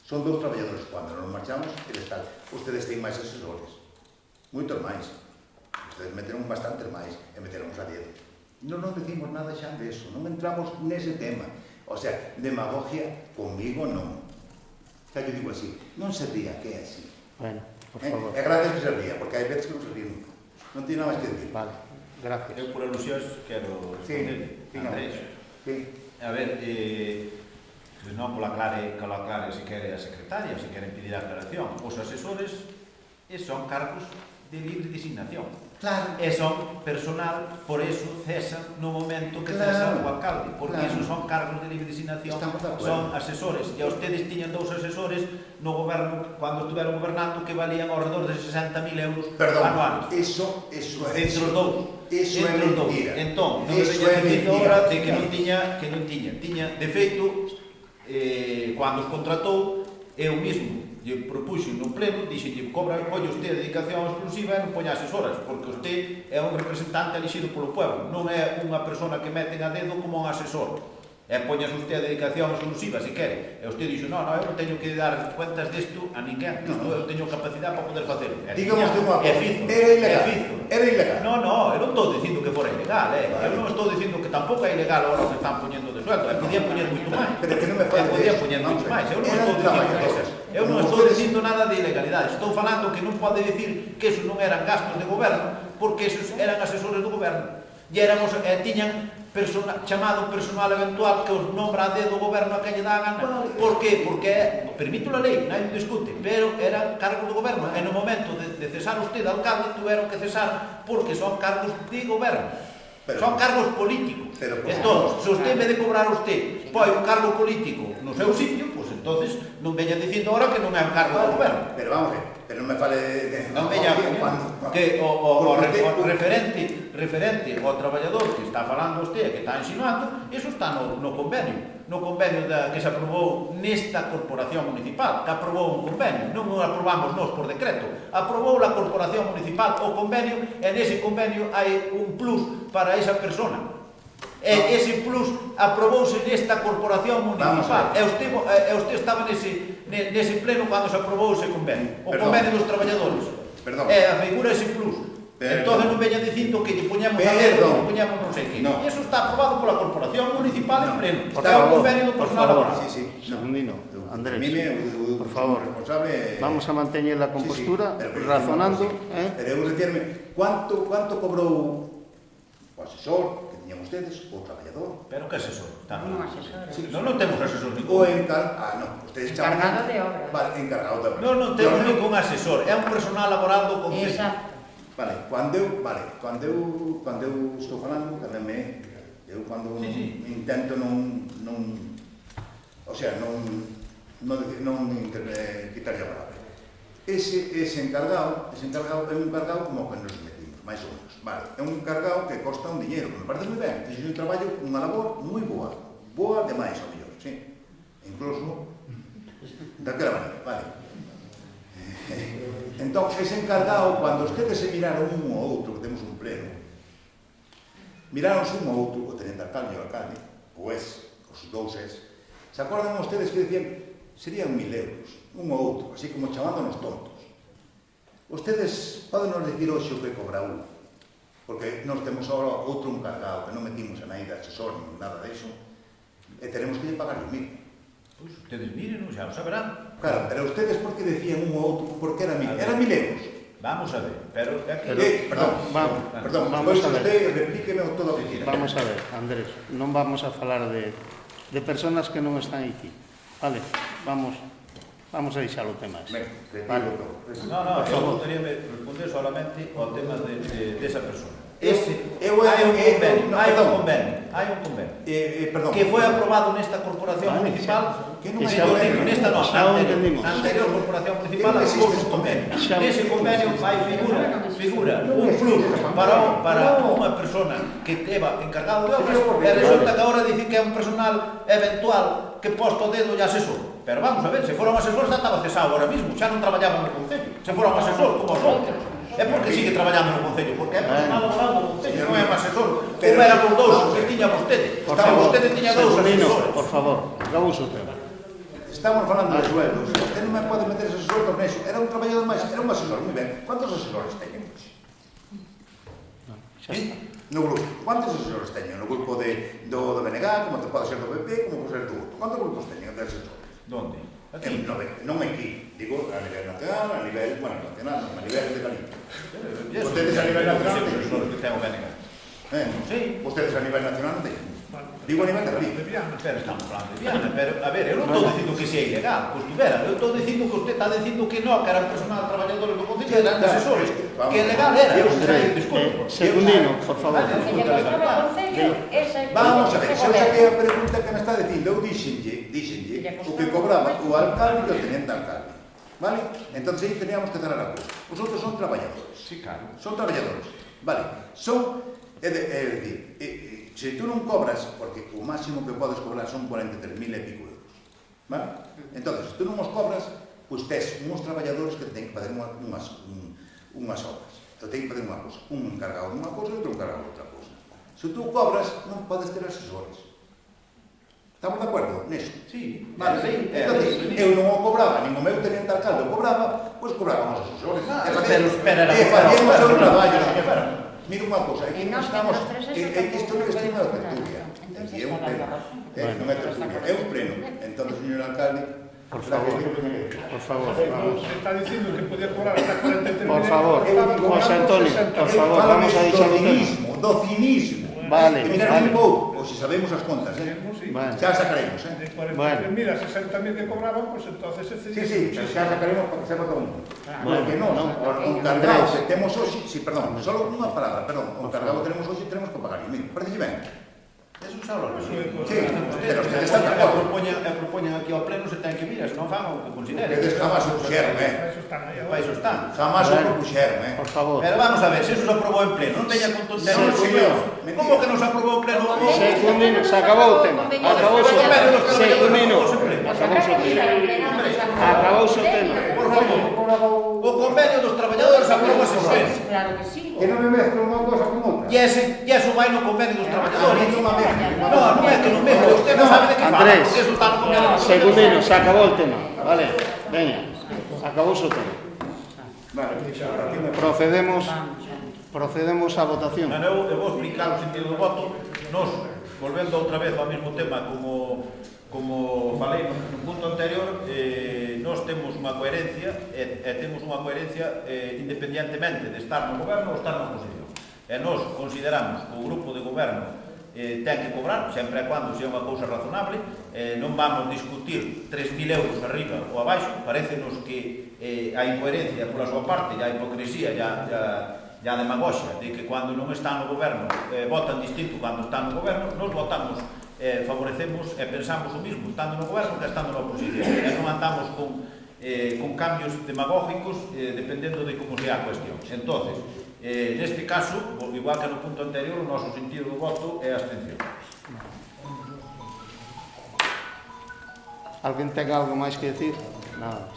Speaker 4: Son 2 traballadores. Cando nos marchamos, eles tal. Ustedes ten máis asesores. Moitos máis. Ustedes meteron bastantes máis e meteramos a 10. Non decimos nada xa de eso. Non entramos nese tema. O sea, demagogia comigo non. Xa yo digo así. Non se ría, que é así.
Speaker 1: bueno, por favor.
Speaker 4: E gracias que se ría, porque hai veces que non se ríe nunca. Non tiene nada máis que decir.
Speaker 1: Vale, gracias.
Speaker 2: Eu por alusións quero responder. Andrés.
Speaker 4: Sí.
Speaker 2: A ver, non que lo aclare se quere a secretaria, se queren pedir a aclaración. Os asesores son cargos de libre designación.
Speaker 4: Claro.
Speaker 2: E son personal, por eso cesan no momento que cesa o alcalde, porque esos son cargos de libre designación, son asesores. E a ustedes tiñan 2 asesores no goberno, cando estuveron gobernando, que valían ao redor de 60.000 euros anuales.
Speaker 4: Eso é
Speaker 2: Entre os dous.
Speaker 4: Eso é mentira.
Speaker 2: Entón, non me veñan dicindo ahora de que non tiña. Tiña, de feito, cando os contratou, eu mesmo lle propuxo no pleno, dixelle, colle usted a dedicación exclusiva e non poña asesoras, porque usted é un representante elixido polo pueblo, non é unha persona que meten a dedo como un asesor. E poñas usted a dedicación exclusiva, se quere. E usted dixo, non, eu non teño que dar cuentas desto a ninguén, eu teño capacidade para poder facelo.
Speaker 4: Dígame usted unha cosa, era ilegal.
Speaker 2: Non, eu non estou dicindo que fora ilegal, eu non estou dicindo que tampouco é ilegal ahora que están poñendo de sueldo, podían poñer moito máis.
Speaker 4: Pero que non me fale
Speaker 2: podían poñer moito máis, eu non estou dicindo que eu non estou dicindo nada de ilegalidade, estou falando que non pode dicir que esos non eran gastos de goberno, porque esos eran asesores do goberno, e tiñan chamado personal eventual que os nombra a dedo do goberno a que lle dá a gana. Por qué? Porque permite a lei, nadie discute, pero eran cargos do goberno, e no momento de cesar usted alcalde, tuveron que cesar porque son cargos de goberno. Son cargos políticos. Entón, se usted, en vez de cobrar usted, põe un cargo político no seu sitio, pois Entonces, non veña dicindo ahora que non é un cargo do goberno.
Speaker 4: Pero vamos a ver, pero non me fale de...
Speaker 2: Non veña que o referente ao traballador que está falando usted, que está insinuando, iso está no convenio que se aprobou nesta corporación municipal, que aprobou un convenio, non o aprobamos nós por decreto, aprobou a corporación municipal o convenio, e nese convenio hai un plus para esa persona. E ese plus aprobouse nesta corporación municipal. E usted estaba nese pleno cando se aprobou ese convenio, o convenio dos traballadores. E a figura ese plus. Entón non veña dicindo que lle poñamos a dedo, que lle poñamos non sei que. E iso está aprobado pola corporación municipal en pleno. Está o convenio do personal laboral.
Speaker 1: Segundino, Andrés,
Speaker 4: por
Speaker 1: favor, vamos a manteñer a compostura, razonando.
Speaker 4: Pero eu retirme, ¿cuánto cobrou o asesor que tiñan ustedes, o traballador?
Speaker 2: Pero que asesor?
Speaker 8: Un asesor.
Speaker 2: Non temos asesor
Speaker 4: O
Speaker 2: ningún.
Speaker 4: ustedes
Speaker 8: Encargado de obra.
Speaker 4: Vale, encargado de obra.
Speaker 2: Non temos ningún asesor, é un personal laboral do concello.
Speaker 8: Exacto.
Speaker 4: Vale, cando eu estou falando, tamén eu cando intento non quitarlle a palabra. Ese encargado é un encargado como que nos metimos, máis ou menos. Vale, é un encargado que costa un diñeiro, que me parece moi ben, que é un traballo, unha labor moi boa demais, ao mellor, sí. Incluso daquela maneira, vale. Entón, ese encargado, cando ustedes se miraron un ou outro, que temos un pleno, miraronse un ou outro, o tenente alcalde e o alcalde, pois, os dous se acordan ustedes que decían serían 1000 euros, un ou outro, así como chamándonos tontos. Ustedes poden nos decir hoxe o que cobra un, porque nós temos agora outro encargado, que non metimos a nai de asesor, nin nada disso, e tenemos que lle pagar 1000.
Speaker 2: Pois, ustedes miren, xa o saberán.
Speaker 4: Claro, pero ustedes por que decían un ou outro, por que era 1000? Era 1000 euros.
Speaker 2: Vamos a ver, pero...
Speaker 4: Perdón, pois usted replíqueme todo o que quieran.
Speaker 1: Vamos a ver, Andrés, non vamos a falar de personas que non están aquí. Vale, vamos a deixar o tema ese.
Speaker 4: Vale.
Speaker 2: No, eu gustaría responder solamente ao tema desa persona. Hai un convenio que foi aprobado nesta corporación municipal, nesta non, na anterior corporación municipal aprobou un convenio. Nese convenio hai figura un plus para unha persona que teva encargado de obras, e resulta que agora dicir que é un personal eventual que posto o dedo e asesor. Pero vamos a ver, se fora un asesor xa estaba cesado ahora mismo, xa non traballaba no concello. Se fora un asesor como os outros, é porque sigue traballando no concello, porque é personal laboral do concello, non é un asesor. Como eran os dous que tiña vostede. Vostede tiña dous asesores.
Speaker 1: Por favor, acabamos o tema.
Speaker 4: Estamos falando de sueldos. Usted non me pode meter esos sueldos neso. Era un traballador máis, era un asesor, moi ben. Cuántos asesores teñen? No grupo. Cuántos asesores teñen? No grupo do BNG, como pode ser do PP, como pode ser do outro. Cuántos grupos teñen de asesores?
Speaker 2: Donde? Aquí?
Speaker 4: Non aquí. Digo, a nivel nacional, a nivel, nacional, a nivel de Galicia. Ustedes a nivel nacional
Speaker 2: que ten o BNG. Sí.
Speaker 4: Ustedes a nivel nacional non teñen. Digo a nivel de Galicia.
Speaker 2: Pero estamos falando de Viana, pero, a ver, eu non estou dicindo que sea ilegal, pois tuvera, eu estou dicindo que usted está dicindo que non, que eran personal traballadores do concello, eran asesores, que legal era.
Speaker 1: Segundino, por favor.
Speaker 4: Vamos a ver, xa saquei a pregunta que me está dicindo, eu dixenlle o que cobraba o alcalde e o tenente alcalde, vale? Entón, aí teníamos que cerrar a cousa. Os outros son traballadores.
Speaker 2: Sí, claro.
Speaker 4: Son traballadores, vale? Son, é dicir, se tú non cobras, porque o máximo que podes cobrar son 43.000 e pico euros, vale? Entón, se tú non os cobras, pois tes uns traballadores que ten que fazer unhas obras. Te ten que fazer unha cousa, un encargado dunha cousa e outro encargado de outra cousa. Se tú cobras, non podes ter asesores. Estamos de acordo neso?
Speaker 2: Sí.
Speaker 4: Vale, entón, eu non o cobraba, nin o meu tenente alcalde o cobraba, pois cobraban os asesores. E facíamos o traballo, señor. Mira unha cousa, aquí non estamos, isto non é estima de tertulia, é un pleno, non é tertulia, é un pleno. Entón, señor alcalde,
Speaker 1: por favor, vamos.
Speaker 7: Se está dicindo que podía cobrar hasta 43.000
Speaker 1: por favor, José Antonio, por favor, vamos a deixar o tema.
Speaker 4: Do cinismo.
Speaker 1: Vale,
Speaker 4: vale. Ou se sabemos as contas, xa sacaremos,
Speaker 7: De 43.000 a 60.000 que cobraban, pues entonces ese
Speaker 4: Sí, xa sacaremos porque sepa todo o mundo. Porque non, o encargado que temos hoxe, perdón, solo unha palabra, o encargado que tenemos hoxe tenemos que pagar. Mira, parece ben.
Speaker 2: Eso xa lo
Speaker 7: Eso é
Speaker 2: recibo.
Speaker 4: Sí, pero ustedes están de acordo.
Speaker 2: Propoñan aquí ao pleno se ten que vir, se non fan o que consideren.
Speaker 4: Ustedes jamás o puxeron,
Speaker 7: Para eso están aí
Speaker 2: Para
Speaker 7: agora.
Speaker 2: iso están.
Speaker 4: Jamás o propuxeron,
Speaker 1: Por favor.
Speaker 2: Pero vamos a ver, se eso se aprobou en pleno, non veña con tonterías.
Speaker 4: No, señor.
Speaker 2: Como que non se aprobou en pleno?
Speaker 1: Secundino, se acabou o tema. Acabouse o tema. Secundino, acabouse o tema. Acabouse o tema.
Speaker 2: Por favor, o convenio dos traballadores aprobou ese pleno.
Speaker 8: Claro que sí.
Speaker 4: Que non me mezclo unha cosa con outra.
Speaker 2: E eso vai no convenio dos traballadores.
Speaker 4: Non me mezclo.
Speaker 2: No mezclo. Usted non sabe de que fala,
Speaker 1: Andrés,
Speaker 2: porque eso está no convenio dos
Speaker 1: Secundino, se acabou o tema. Vale, veña, acabouse o tema.
Speaker 4: Vale, aquí me
Speaker 1: Procedemos á votación.
Speaker 2: Eu vou explicar o sentido do voto. Nos, volvendo outra vez ao mesmo tema como falei no punto anterior, nós temos unha coherencia independientemente de estar no goberno ou estar na oposición. E nós consideramos que o grupo de goberno ten que cobrar, sempre e cando sea unha cousa razonable, non vamos discutir 3.000 euros arriba ou abaixo. Parécenos que a incoherencia pola súa parte, e a hipocresía, e a demagoxia de que cando non están no goberno votan distinto cando están no goberno. Nos votamos, favorecemos e pensamos o mismo estando no goberno que estando na oposición, e non andamos con cambios demagógicos dependendo de como sea a cuestión. Entonces, neste caso, igual que no punto anterior, o noso sentido do voto é a abstención.
Speaker 1: Alguén ten algo máis que decir? Nada.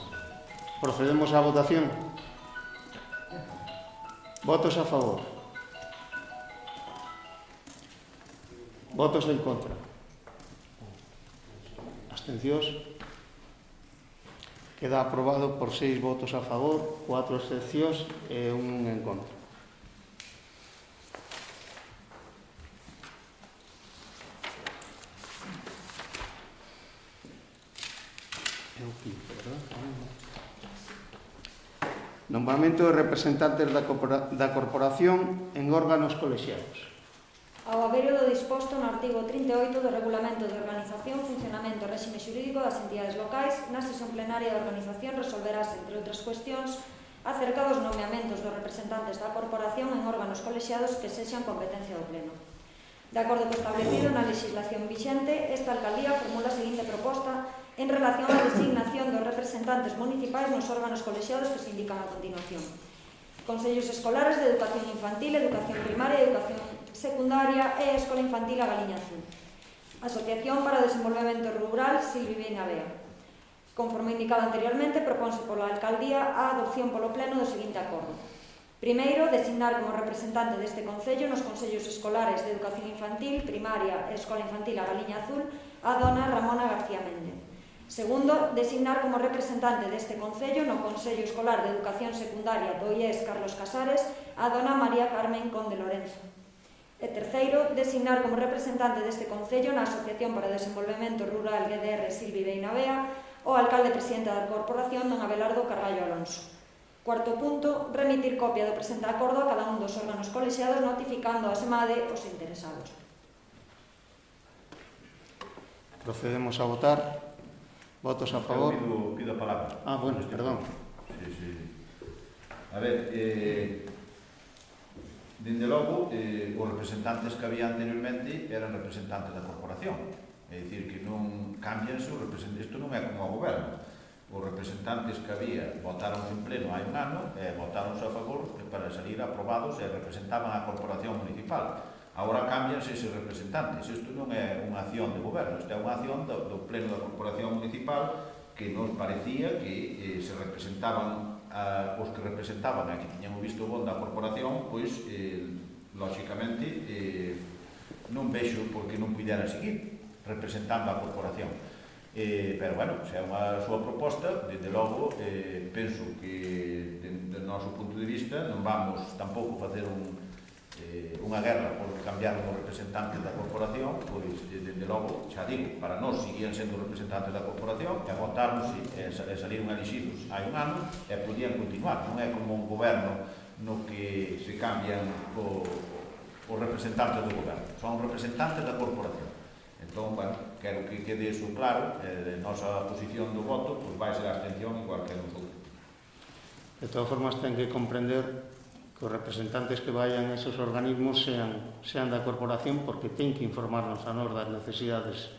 Speaker 1: Procedemos á votación. Votos a favor. Votos en contra. Abstencións. Queda aprobado por 6 votos a favor, 4 abstencións e 1 en contra. Nombramento de representantes da corporación en órganos colexiados.
Speaker 3: Ao haberio do disposto no artigo 38 do Regulamento de Organización, Funcionamento e Réxime Xurídico das Entidades Locais, na sesión plenaria de organización resolverás, entre outras cuestións, acerca dos nomeamentos dos representantes da corporación en órganos colexiados que sexan competencia do Pleno. De acordo co establecido na legislación vixente, esta alcaldía formula a seguinte proposta en relación á designación dos representantes municipais nos órganos colexiados que se indican a continuación. Consellos escolares de educación infantil, educación primaria, educación secundaria e Escola Infantil A Galiña Azul. Asociación para o Desenvolvemento Rural Silvi Beinabea. Conforme indicado anteriormente, propónse pola alcaldía a adopción polo pleno do seguinte acordo. Primeiro, designar como representante deste concello nos consellos escolares de educación infantil, primaria e Escola Infantil A Galiña Azul a dona Ramona García Méndez. Segundo, designar como representante deste concello no Consello Escolar de Educación Secundaria do IES Carlos Casares a dona María Carmen Conde Lorenzo. E terceiro, designar como representante deste concello na Asociación para o Desenvolvemento Rural GDR Silvi Beinabea o alcalde presidente da corporación don Abelardo Carballo Alonso. Cuarto punto, remitir copia do presente acordo a cada un dos órganos colexiados notificando a SEMADE os interesados.
Speaker 1: Procedemos a votar. Votos a favor.
Speaker 2: Pido a palabra.
Speaker 1: Ah, bueno, perdón.
Speaker 2: Sí. A ver, dende logo, os representantes que había anteriormente eran representantes da corporación. É dicir, que non cambian se o representante. Isto non é como o goberno. Os representantes que había votaron en pleno hai un ano e votaronse a favor para salir aprobados e representaban a corporación municipal. Agora cambianse eses representantes. Isto non é unha acción de goberno, isto é unha acción do pleno da corporación municipal que nos parecía que se representaban os que representaban a que tiñan o visto bon da corporación, pois, lóxicamente, non vexo por que non puderan seguir representando a corporación. Pero, bueno, se é unha súa proposta, desde logo, penso que, do noso punto de vista, non vamos tampouco facer unha guerra por cambiar os representantes da corporación, pois, desde logo, xa digo, para nós seguían sendo representantes da corporación e votaronse e saliron elixidos hai un ano e podían continuar. Non é como un goberno no que se cambian os representantes do goberno, son representantes da corporación. Entón, bueno, quero que quede iso claro, a nosa posición do voto pois vai ser a abstención igual que nosotros.
Speaker 1: De todas formas, ten que comprender que os representantes que vayan a esos organismos sean da corporación, porque ten que informarnos a nós das necesidades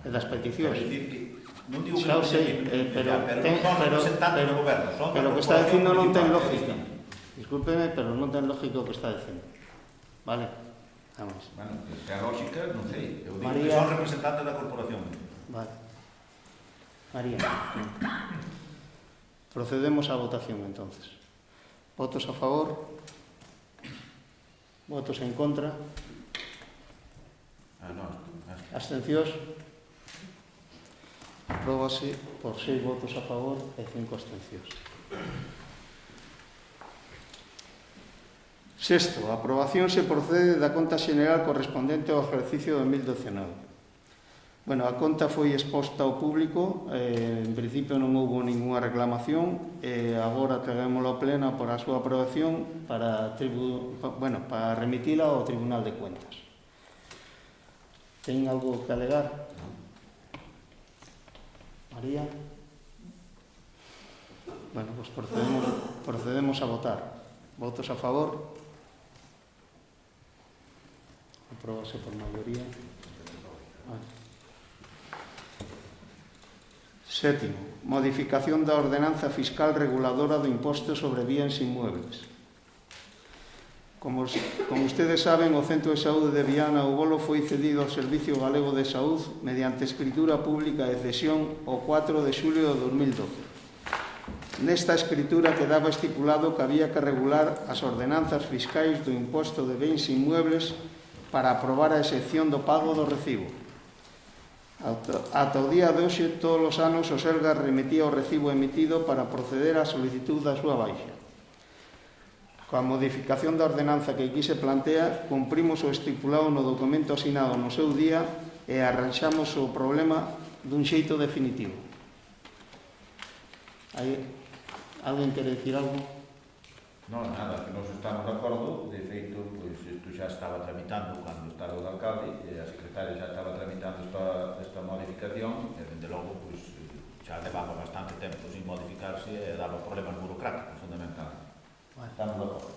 Speaker 1: e das peticións.
Speaker 2: Quero dicir que non digo que
Speaker 1: Xa o
Speaker 2: non
Speaker 1: sei,
Speaker 2: teñen,
Speaker 1: pero
Speaker 2: non son representantes do goberno, son
Speaker 1: pero o que está dicindo non ten lógica. Discúlpeme, pero non ten lógica o que está dicindo. Vale? Vamos.
Speaker 2: Bueno, que a lógica, non sei. Eu digo
Speaker 1: María...
Speaker 2: que son representantes da corporación.
Speaker 1: Vale. María. Procedemos á votación, entonces. Votos a favor. Votos en contra. Abstencións. Apróbase por 6 votos a favor e 5 abstencións. Sexto, a aprobación se procede da conta xeneral correspondente ao exercicio 2019. Bueno, a conta foi exposta ao público, en principio non houve ninguna reclamación, e agora traémoslo ao pleno para a súa aprobación para remitila ao Tribunal de Cuentas. Ten algo que alegar? María? Bueno, pues procedemos a votar. Votos a favor? Apróbase por maioría. Vale. Sétimo, modificación da ordenanza fiscal reguladora do imposto sobre bienes inmuebles. Como ustedes saben, o Centro de Saúde de Viana ou Bolo foi cedido ao Servicio Galego de Saúde mediante escritura pública de cesión o 4 de xulio de 2012. Nesta escritura quedaba estipulado que había que regular as ordenanzas fiscais do imposto de bens inmuebles para aprobar a excepción do pago do recibo. Ata o día de hoxe, todos os anos, o Sergas remitía o recibo emitido para proceder á solicitud da súa baixa. Coa modificación da ordenanza que aquí se plantea, cumprimos o estipulado no documento asinado no seu día e arranxamos o problema dun xeito definitivo. Alguén quere dicir algo?
Speaker 2: Non, nada, que nos estamos de acordo. De feito, pois, isto xa estaba tramitando cando estaba o alcalde, e a secretaria xa estaba tramitando esta modificación, e, dende logo, pois, xa levaba bastante tempo sin modificarse e daba problemas burocráticos, fundamentalmente.
Speaker 1: Vale.
Speaker 2: Estamos de acordo.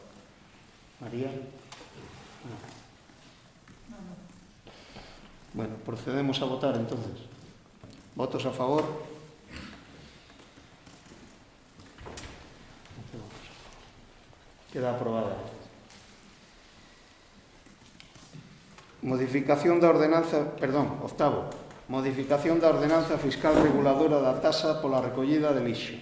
Speaker 1: María? Bueno, procedemos a votar, entonces. Votos a favor? Queda aprobada. Octavo. Modificación da ordenanza fiscal reguladora da tasa pola recollida de lixo.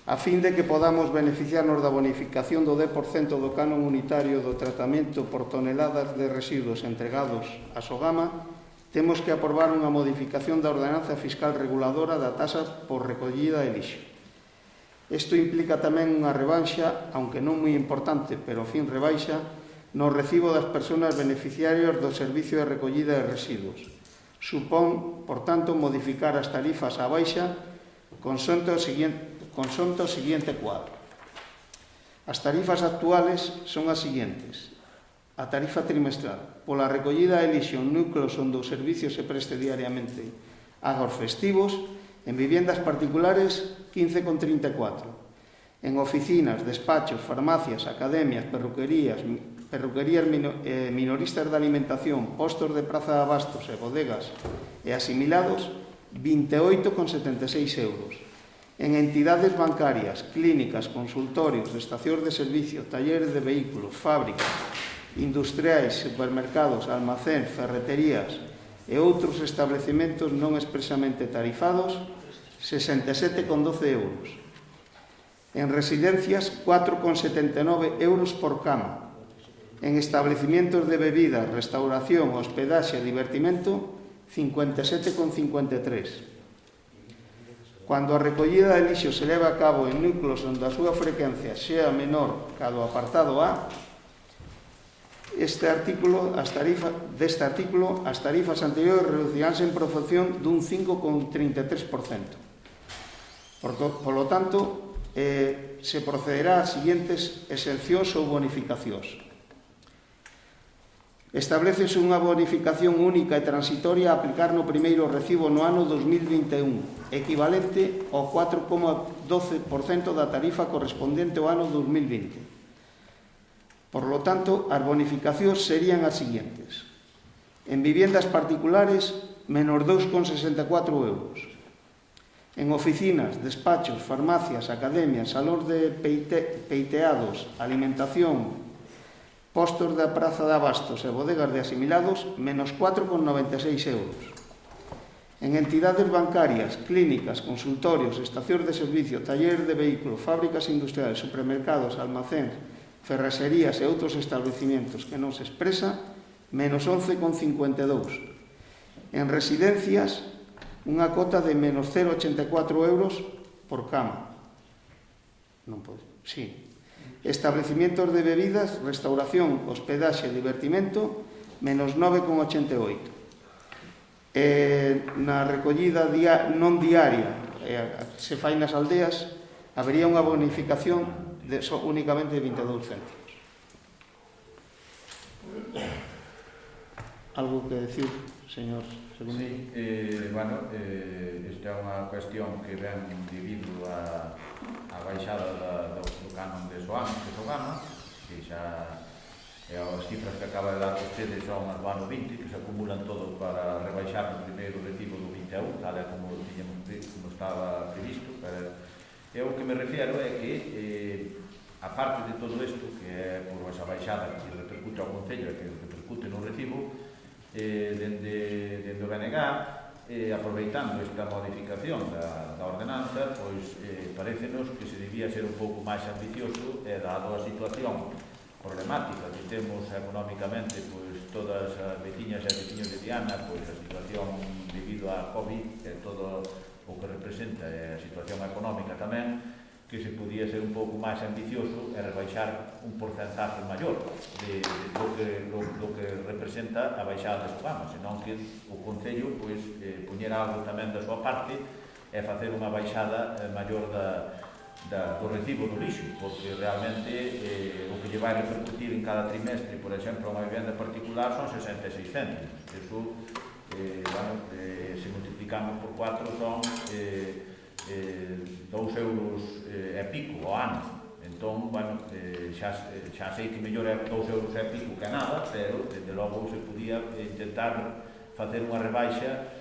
Speaker 1: A fin de que podamos beneficiarnos da bonificación do 10% do canon unitario do tratamento por toneladas de residuos entregados a Sogama, temos que aprobar unha modificación da ordenanza fiscal reguladora da tasa por recollida de lixo. Isto implica tamén unha revanxa, aunque non moi importante, pero fin rebaixa, no recibo das persoas beneficiarias do servicio de recollida de residuos. Supón, por tanto, modificar as tarifas á baixa consonte o seguinte cuadro. As tarifas actuales son as seguintes. A tarifa trimestral pola recollida de lixo en núcleos onde o servicio se preste diariamente agos festivos, en viviendas particulares 15,34. En oficinas, despachos, farmacias, academias, perruquerías minoristas de alimentación, postos de praza de abastos e bodegas e asimilados, 28,76 euros. En entidades bancarias, clínicas, consultorios, estacións de servicio, talleres de vehículos, fábricas, industriais, supermercados, almacéns, ferreterías e outros establecementos non expresamente tarifados, 67,12 euros. En residencias, 4,79 euros por cama. En establecimientos de bebidas, restauración, hospedaxe e divertimento, 57,53. Cando a recollida de lixo se leva a cabo en núcleos onde a súa frecuencia sea menor ca do apartado A, as tarifas anteriores reduciránse en proporción dun 5,33%. Por lo tanto, se procederá ás seguintes exencións ou bonificacións. Establécese unha bonificación única e transitoria a aplicar no primeiro recibo no ano 2021, equivalente ao 4,12% da tarifa correspondente ao ano 2020. Por lo tanto, as bonificacións serían as seguintes. En viviendas particulares, menos 2,64 euros. En oficinas, despachos, farmacias, academias, salóns de peiteados, alimentación, postos da praza de abastos e bodegas de asimilados, menos 4,96 euros. En entidades bancarias, clínicas, consultorios, estacións de servicio, talleres de vehículos, fábricas industriales, supermercados, almacéns, ferraxerías e outros establecimientos que non se expresa, menos 11,52. En residencias, unha cota de menos 0,84 euros por cama. Non pode, sí. Establecimientos de bebidas, restauración, hospedaxe e divertimento, menos 9,88. Na recollida non diaria, se fai nas aldeas, habería unha bonificación únicamente de 22 céntimos. Algo que decir, señor Segundillo?
Speaker 2: Sí, bueno, esta é unha cuestión que ven debido a baixada do canon de Sogama, que xa as cifras que acaba de dar vostede son as do ano 20, que se acumulan todo para rebaixar o primeiro recibo do 21, tal e como estaba previsto. O que me refiero é que, a parte de todo isto, que é por esa baixada que repercute ao Concello e que repercute no recibo, dende o BNG, aproveitando esta modificación da ordenanza, pois parecenos que se debía ser un pouco máis ambicioso, dado a situación problemática que temos económicamente, pois todas as veciñas e veciños de Viana, pois a situación debido á COVID e todo o que representa a situación económica tamén, que se podía ser un pouco máis ambicioso e rebaixar un porcentaje maior do que representa a baixada de Sogama, senón que o Concello pois, puñera algo tamén da súa parte e facer unha baixada maior do recibo do lixo, porque realmente o que lle vai repercutir en cada trimestre, por exemplo, unha vivenda particular son 66 céntimos. Eso, se multiplicamos por 4 son 2 euros e pico ao ano. Entón, bueno, xa sei que mellor é 2 euros e pico que nada, pero, desde logo, se podía intentar facer unha rebaixa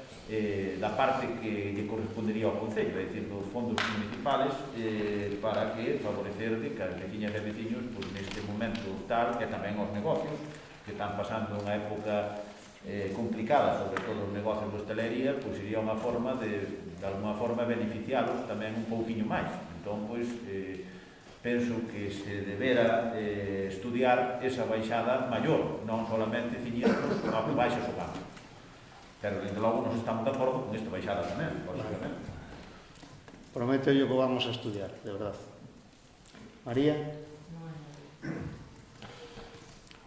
Speaker 2: da parte que lle correspondería ao Concello, é dicir, dos fondos municipales, para que favorecer que as veciñas e veciños, pois, neste momento tal, e tamén os negocios, que están pasando unha época complicada, sobre todo os negocios de hostelería, pois sería unha forma de alguma forma beneficialos tamén un pouquiño máis. Entón, pois, penso que se debera estudiar esa baixada maior, non solamente ciñirnos a baixa Sogama. Pero, desde logo, nos estamos de acordo con esta baixada tamén, lógicamente.
Speaker 1: Prometo yo que vamos a estudiar, de verdad. María?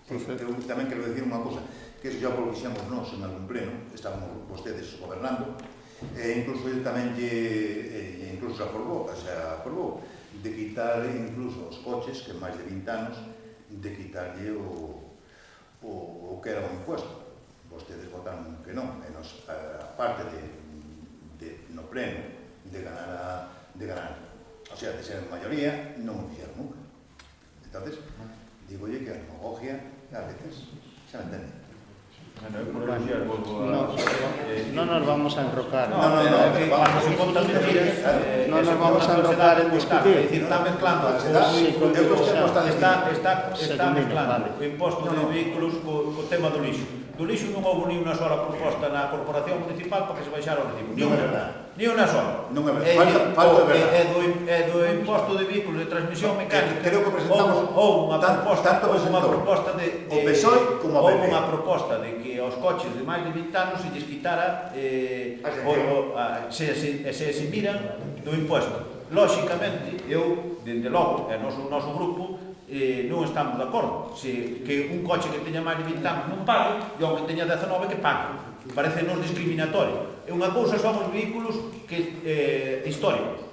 Speaker 4: Sí, eu tamén quero decir unha cosa, que eso xa por fixemos nós en algún pleno, estábamos vostedes gobernando, e incluso ele tamén incluso aprobou de quitar incluso os coches que máis de 20 anos, de quitarlle o que era o impuesto. Vostedes votaron que non, e nos, a parte no pleno de ganar, o sea, de ser maioría, non o fixeron nunca. Entonces, digolle que a demagogia, a veces, xa me entende.
Speaker 1: No nos vamos a enrocar.
Speaker 2: Cuando se contan mentiras,
Speaker 1: no nos vamos a enrocar en discutir.
Speaker 2: Es decir, está mezclando o imposto de vehículos co tema do lixo. Do lixo non houve ni unha sola proposta na corporación municipal para que se baixara o recibo.
Speaker 4: Non é verdade.
Speaker 2: Ni unha sola.
Speaker 4: Non é verdade. Falta de verdade.
Speaker 2: É do imposto de vehículos de transmisión mecánica.
Speaker 4: Creo que presentamos
Speaker 2: unha proposta de
Speaker 4: o PSOE como a PP.
Speaker 2: Houve unha proposta de que aos coches de máis de 20 anos se lles quitara se eximiran do imposto. Lóxicamente, eu, dende logo, e o noso grupo, non estamos de acordo. Que un coche que teña máis de 20 anos non pague, e o que teña 19 que pague. Parece-nos discriminatorio. E unha cousa son os vehículos históricos,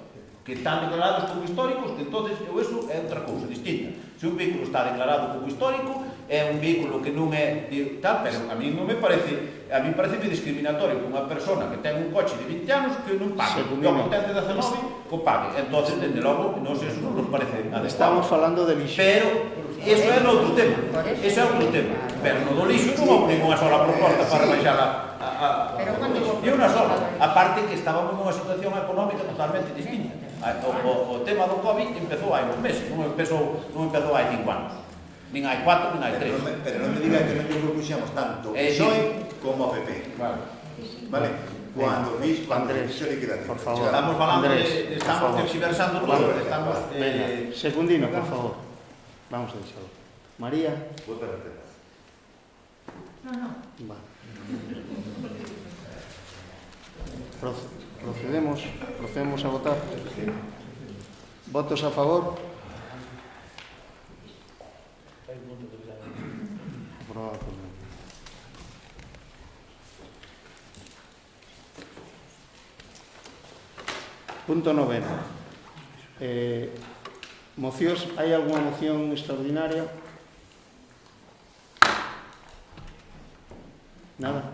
Speaker 2: que están declarados como históricos, que entonces eso é outra cousa distinta. Se un vehículo está declarado como histórico, é un vehículo que non é tal, pero a mí non me parece, discriminatorio que unha persona que ten un coche de 20 anos que non pague, e o que ten de 19 que pague. Entonces, dende logo, non sei, eso non nos parece adecuado.
Speaker 1: Estamos falando de lixo.
Speaker 2: Pero Eso é outro tema.
Speaker 8: Por eso.
Speaker 2: Ese é outro tema. Pero no do lixo non houve ninguna sola proposta para baixar
Speaker 8: Pero cando
Speaker 2: ni unha sola. Aparte que estábamos nunha situación económica totalmente distinta. O tema do COVID empezou hai uns meses, non empezou hai 5 anos. Nin hai 4, nin hai 3.
Speaker 4: Pero non me diga que non lle propuxemos tanto PSOE como o PP. Vale? Cuando
Speaker 1: Andrés,
Speaker 4: fixo liquidación.
Speaker 1: por favor.
Speaker 2: Estamos falando
Speaker 1: Andrés,
Speaker 2: estamos tergiversando todo, estamos
Speaker 1: Venga, Secundino, por favor. Vamos a deixarlo. María.
Speaker 4: Vota a respeta.
Speaker 5: No.
Speaker 1: Vale. Procedemos a votar. Votos a favor. Aprobado por unanimidade. Punto 9. Mocións, hai algunha moción extraordinaria? Nada.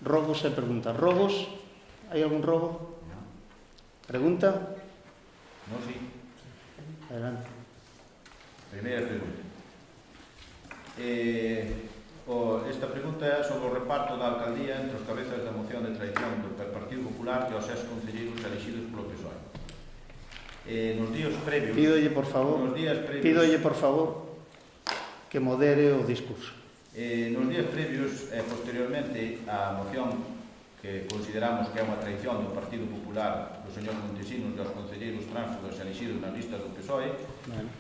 Speaker 1: Rogos e preguntas. Rogos? Hai algún rogo? Pregunta?
Speaker 2: non si.
Speaker 1: Adelante.
Speaker 2: Primeira pregunta. Esta pregunta é sobre o reparto da alcaldía entre os cabezas da moción de traición do Partido Popular e os ex concelleiros elixidos polo PSOE. Nos días previos...
Speaker 1: Pídolle, por favor, que modere o discurso.
Speaker 2: Nos días previos e posteriormente a moción que consideramos que é unha traición do Partido Popular do señor Montesinos e os concelleiros tránsfugas elixidos na lista do PSOE,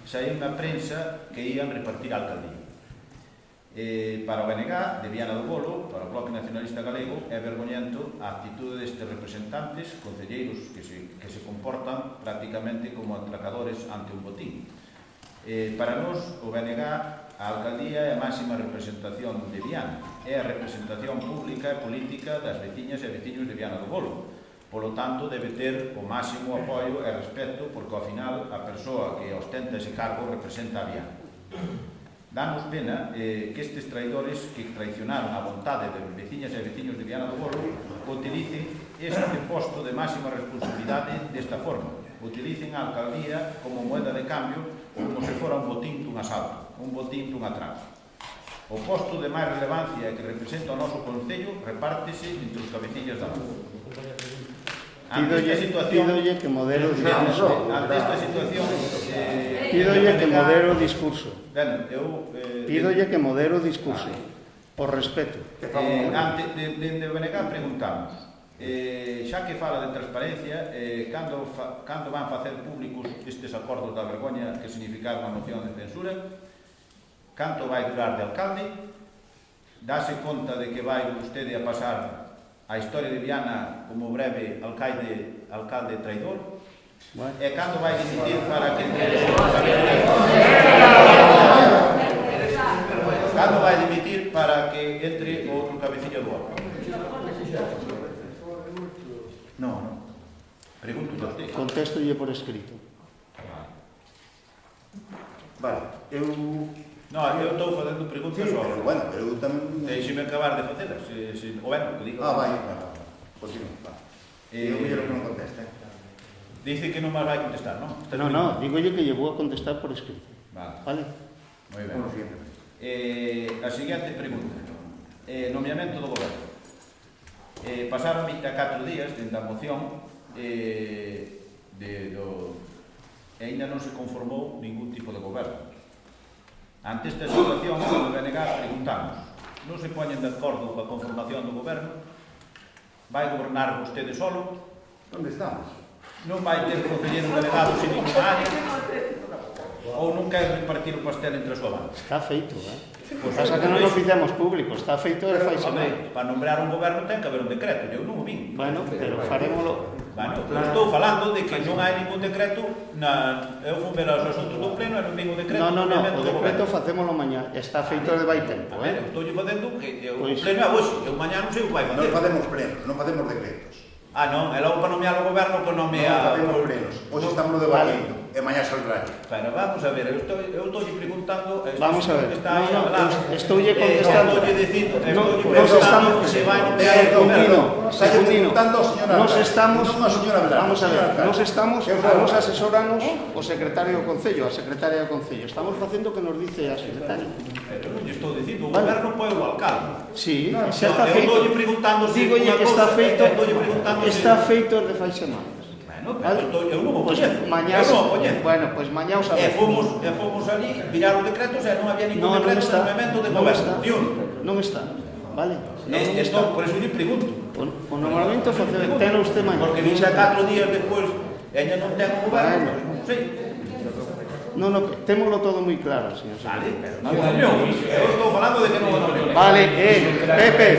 Speaker 2: saíu na prensa que ian repartir a alcaldía. Para o BNG de Viana do Bolo, para o Bloque Nacionalista Galego, é vergoñento a actitude destes representantes, concelleiros que se comportan prácticamente como atracadores ante un botín. Para nós, o BNG, a alcaldía é a máxima representación de Viana, é a representación pública e política das veciñas e veciños de Viana do Bolo. Polo tanto, debe ter o máximo apoio e respeto, porque ao final a persoa que ostenta ese cargo representa a Viana. Danos pena que estes traidores que traicionaron a vontade de veciñas e veciños de Viana do Bolo utilicen este posto de máxima responsabilidade desta forma. Utilicen a alcaldía como moeda de cambio como se fora un botín dun asalto, un botín dun atraso. O posto de máis relevancia que representa o noso concello repártese entre os cabecillas da mão.
Speaker 1: Pídolle que modere o discurso.
Speaker 2: Ante esta situación...
Speaker 1: Pídolle que modere o discurso.
Speaker 2: Pídolle
Speaker 1: que modere o discurso. Por respeto.
Speaker 2: Dende o BNG preguntamos, xa que fala de transparencia, cando van facer públicos estes acordos da vergoña que significaron a moción de censura, canto vai durar de alcalde, dáse conta de que vai vostede a pasar a historia de Viana como breve alcalde traidor, e cando vai dimitir para que cando vai dimitir para que entre outro cabecilla do órgano. Non. Pregunto a usted.
Speaker 1: Contestolle por escrito.
Speaker 4: Vale, eu...
Speaker 2: No, eu estou facendo preguntas só.
Speaker 4: Pero bueno, pero eu tamén...
Speaker 2: Deixime acabar de facelas. O bueno, que digo...
Speaker 4: vai. Continúa. Eu mellor que non conteste.
Speaker 2: Dice que non máis vai contestar, non?
Speaker 1: No, dígolle que lle vou a contestar por escrito. Vale?
Speaker 2: Moi ben.
Speaker 4: Bueno, siguiente.
Speaker 2: A seguinte pregunta. Nomeamento do goberno. Pasaron 24 días dentro da moción e ainda non se conformou ningún tipo de goberno. Ante esta situación, o BNG preguntamos, non se poñen de acordo coa conformación do goberno? Vai gobernar vostede solo?
Speaker 4: Onde estamos?
Speaker 2: Non vai ter concelleiros delegados en ninguna área? Ou non quer repartir o pastel entre a súa banda?
Speaker 1: Está feito, Pasa que non o fizemos público, está feito e fai
Speaker 2: Hombre, para nombrar un goberno ten que haber un decreto, eu non o vin.
Speaker 1: Bueno, pero farémolo...
Speaker 2: Bueno, estou falando de que non hai ningún decreto eu fui ver os asuntos do pleno e non vin o decreto.
Speaker 1: No, o decreto facémolo mañá, está feito de vai tempo,
Speaker 2: Estou facendo que o pleno é hoxe, eu mañá non sei o que vai facer.
Speaker 4: Non facemos plenos, non facemos decretos.
Speaker 2: Non, é logo para nomear o goberno que nomea...
Speaker 4: Non facemos plenos. O Hoxe estamos debatindo, e mañá saldrá.
Speaker 2: Pero vamos a ver, eu estou preguntando...
Speaker 1: Vamos a ver,
Speaker 2: que está aí a hablar,
Speaker 1: estoulle contestando.
Speaker 2: Estou dicindo
Speaker 1: Nos estamos...
Speaker 2: que se vai no
Speaker 1: Secundino,
Speaker 4: preguntando a señora
Speaker 1: nos estamos...
Speaker 4: non a señora Velar.
Speaker 1: Vamos a ver, nos estamos... A nos asesoranos o secretario do Concello, a secretaria do Concello. Estamos facendo o que nos dice a secretaria.
Speaker 2: Pero non lle estou dicindo, o
Speaker 1: Vale.
Speaker 2: goberno põe o alcalde.
Speaker 1: Sí,
Speaker 2: No,
Speaker 1: xa está
Speaker 2: eu
Speaker 1: feito.
Speaker 2: estou preguntando se
Speaker 1: Dígolle
Speaker 2: unha
Speaker 1: que está
Speaker 2: cousa,
Speaker 1: feito,
Speaker 2: estou preguntando se...
Speaker 1: está feito desde fai semanas.
Speaker 2: Bueno,
Speaker 1: Vale.
Speaker 2: pero eu non o
Speaker 1: Pois
Speaker 2: coñezo.
Speaker 1: mañá,
Speaker 2: Eu non o coñezo.
Speaker 1: bueno, pois mañá o
Speaker 2: E
Speaker 1: sabemos.
Speaker 2: fomos ali, mirar os decretos e non había ningún
Speaker 1: Non
Speaker 2: decreto
Speaker 1: está,
Speaker 2: de movimento de
Speaker 1: non
Speaker 2: goberno.
Speaker 1: está.
Speaker 2: Ni un.
Speaker 1: Non está, vale? Non
Speaker 2: Entón, por eso lle pregunto.
Speaker 1: O normalmente ten usted mañá.
Speaker 2: Porque vin xa 4 días despois e ainda non ten o goberno.
Speaker 1: Bueno.
Speaker 2: Non sei.
Speaker 1: No, témolo todo moi claro, señor.
Speaker 2: Vale, pero non o eu estou falando de que non o coño.
Speaker 1: Vale, Pepe,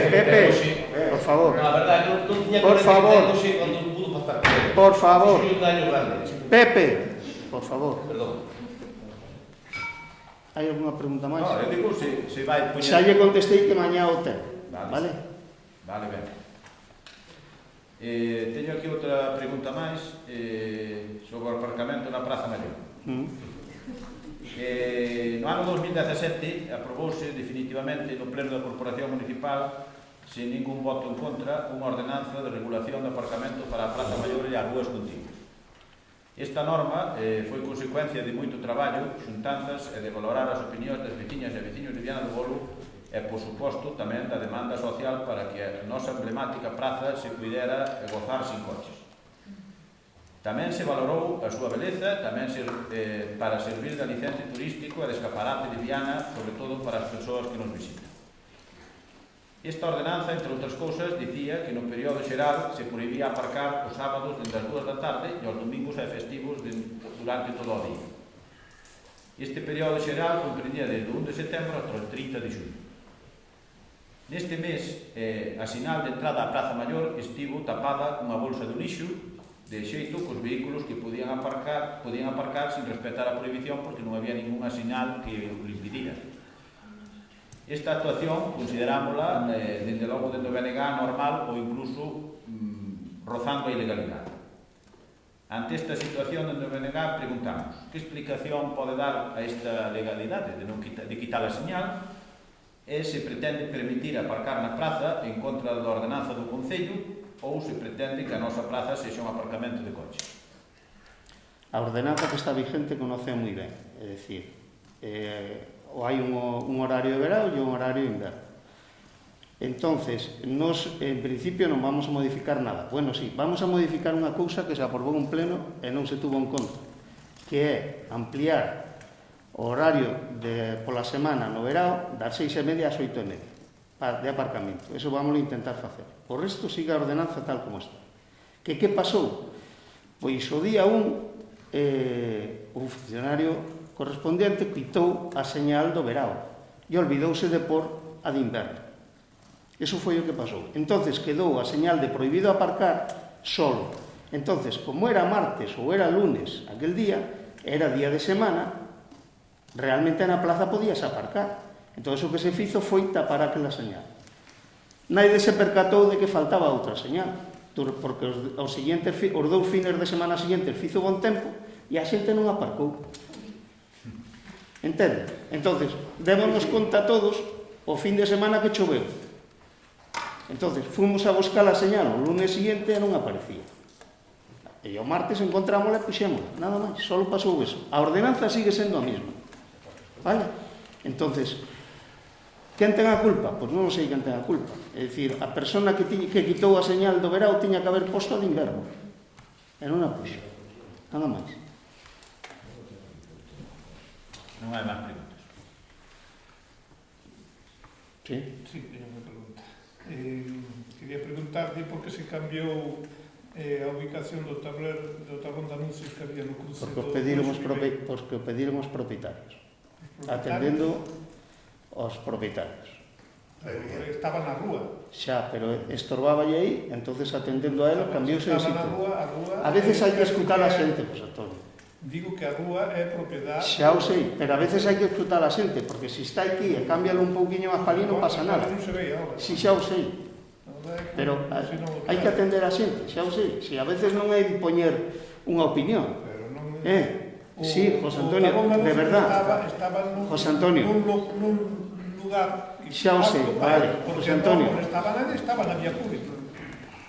Speaker 1: por favor.
Speaker 8: La verdad, non tiña
Speaker 1: Por favor.
Speaker 8: Cando pudo pasar.
Speaker 1: Por favor.
Speaker 8: Foi un daño grande.
Speaker 1: Pepe, por favor.
Speaker 8: Perdón.
Speaker 1: Hai algunha pregunta máis?
Speaker 2: No, eu digo se vai poñer...
Speaker 1: Xa lle contestei que mañá o ten, vale?
Speaker 2: Vale, ben. Teño aquí outra pregunta máis sobre o aparcamento na Praza Maior. No ano 2017 aprobouse definitivamente no Pleno da Corporación Municipal, sen ningún voto en contra, unha ordenanza de regulación de aparcamento para a Praza Maior e as rúas contiguas. Esta norma foi consecuencia de moito traballo, xuntanzas e de valorar as opinións das veciñas e veciños de Viana do Bolo e, por suposto, tamén da demanda social para que a nosa emblemática praza se pudera gozar sin coches. Tamén se valorou a súa beleza, tamén para servir de aliciente turístico e de escaparate de Viana, sobre todo para as persoas que nos visitan. Esta ordenanza, entre outras cousas, dicía que no período xeral se prohibía aparcar os sábados dende as 2 da tarde e os domingos e festivos durante todo o día. Este período xeral comprendía desde o 1 de setembro ata o 30 de xullo. Neste mes, a sinal de entrada á Praza Maior estivo tapada cunha bolsa de lixo, de xeito que os vehículos que podían aparcar sin respetar a prohibición porque non había ninguna sinal que o impidira. Esta actuación considerámola, dende logo dentro do BNG, normal ou incluso rozando a ilegalidade. Ante esta situación dentro do BNG preguntamos que explicación pode dar a esta legalidade de quitar a señal e se pretende permitir aparcar na praza en contra da ordenanza do Concello ou se pretende que a nosa praza sexa un aparcamento de coches.
Speaker 1: A ordenanza que está vigente conoce moi ben, é dicir, hai un horario de verão e un horario de inverno. Entonces, nos, en principio, non vamos a modificar nada. Bueno, sí, vamos a modificar unha cousa que se aprobou en pleno e non se tuvo en conta, que é ampliar o horario pola semana no verão das 6:30 ás 8:30 de aparcamento. Eso vamos a intentar facer. O resto sigue a ordenanza tal como está. Que pasou? Pois o día 1 o funcionario correspondente quitou a señal do verão e olvidouse de pôr a de inverno. Eso foi o que pasou. Entonces quedou a señal de prohibido aparcar solo. Entonces, como era martes ou era lunes aquel día, era día de semana, realmente na plaza podías aparcar. Entón, o que se fizo foi tapar aquela señal. Naide se percatou de que faltaba outra señal, porque os 2 fines de semana seguintes fizo bon tempo e a xente non aparcou. Entende? Entonces, démonos conta todos o fin de semana que choveu. Entonces, fomos a buscar a señal o lunes seguinte e non aparecía. E o martes encontrámola e puxémola, nada máis, só pasou eso. A ordenanza sigue sendo a mesma. Vale? Entonces, quen ten a culpa? Pois non sei quen ten a culpa. É dicir, a persona que quitou a señal do verão tiña que haber posto a de inverno. E non a puxo. Nada máis.
Speaker 2: Non hai máis preguntas.
Speaker 1: Sí?
Speaker 7: Sí, teño unha pregunta. Quería preguntarte por que se cambiou a ubicación do tablón de anuncios que había no cruce
Speaker 1: Porque o pediron os propietarios. Atendendo aos propietarios.
Speaker 7: Estaba na rúa.
Speaker 1: Xa, pero estorbáballe aí, entonces atendendo a elo, cambiouse de
Speaker 7: Estaba na
Speaker 1: sitio.
Speaker 7: rúa, a rúa...
Speaker 1: A veces hai que escutar a xente, pois, Antonio.
Speaker 7: Digo que a rúa é propiedade...
Speaker 1: Xa o sei, pero a veces hai que escutar a xente, porque se está aquí e cámbialo un pouquiño máis para ali non pasa nada.
Speaker 7: Non se ve agora.
Speaker 1: Si xa o sei, pero hai que atender a xente, xa o sei. Si a veces non é poñer unha opinión, Sí, José Antonio, de verdad.
Speaker 7: Estaba
Speaker 1: José Antonio.
Speaker 7: nun lugar
Speaker 1: Xa o sei, vale,
Speaker 7: porque
Speaker 1: José Antonio.
Speaker 7: non estaba nadie, estaba na vía pública.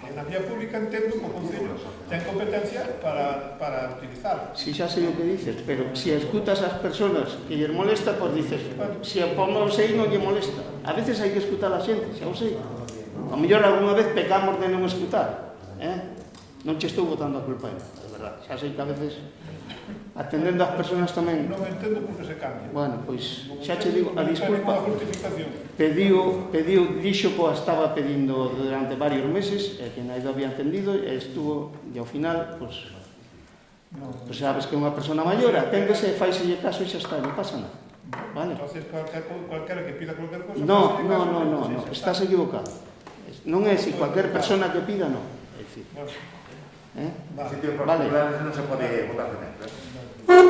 Speaker 7: E na vía pública entendo que o Concello ten competencia para utilizar.
Speaker 1: Si xa sei o que dices, pero si escutas ás personas que lles molesta, pois dices, si a por non sei non lle molesta. A veces hai que escutar a xente, xa o sei. A mellor algunha vez pecamos de non escutar, Non che estou botando a culpa, de verdade. Xa sei que a veces atendendo ás persoas tamén.
Speaker 7: Non entendo por que se cambia.
Speaker 1: Bueno, pois xa che digo, a disculpa
Speaker 7: justificación.
Speaker 1: pediu, dixo que estaba pedindo durante varios meses, e que naido había entendido, e estuvo, e ao final, pois sabes que é unha persona maior, aténdese, faiselle caso e xa está, non pasa nada. Vale?
Speaker 7: Entonces, cualquiera que pida cualquier cosa...
Speaker 1: No, estás equivocado. Non é si cualquier persona que pida, non. É dicir,
Speaker 4: En sitios
Speaker 1: Vale.
Speaker 4: particulares non se pode votar con esto.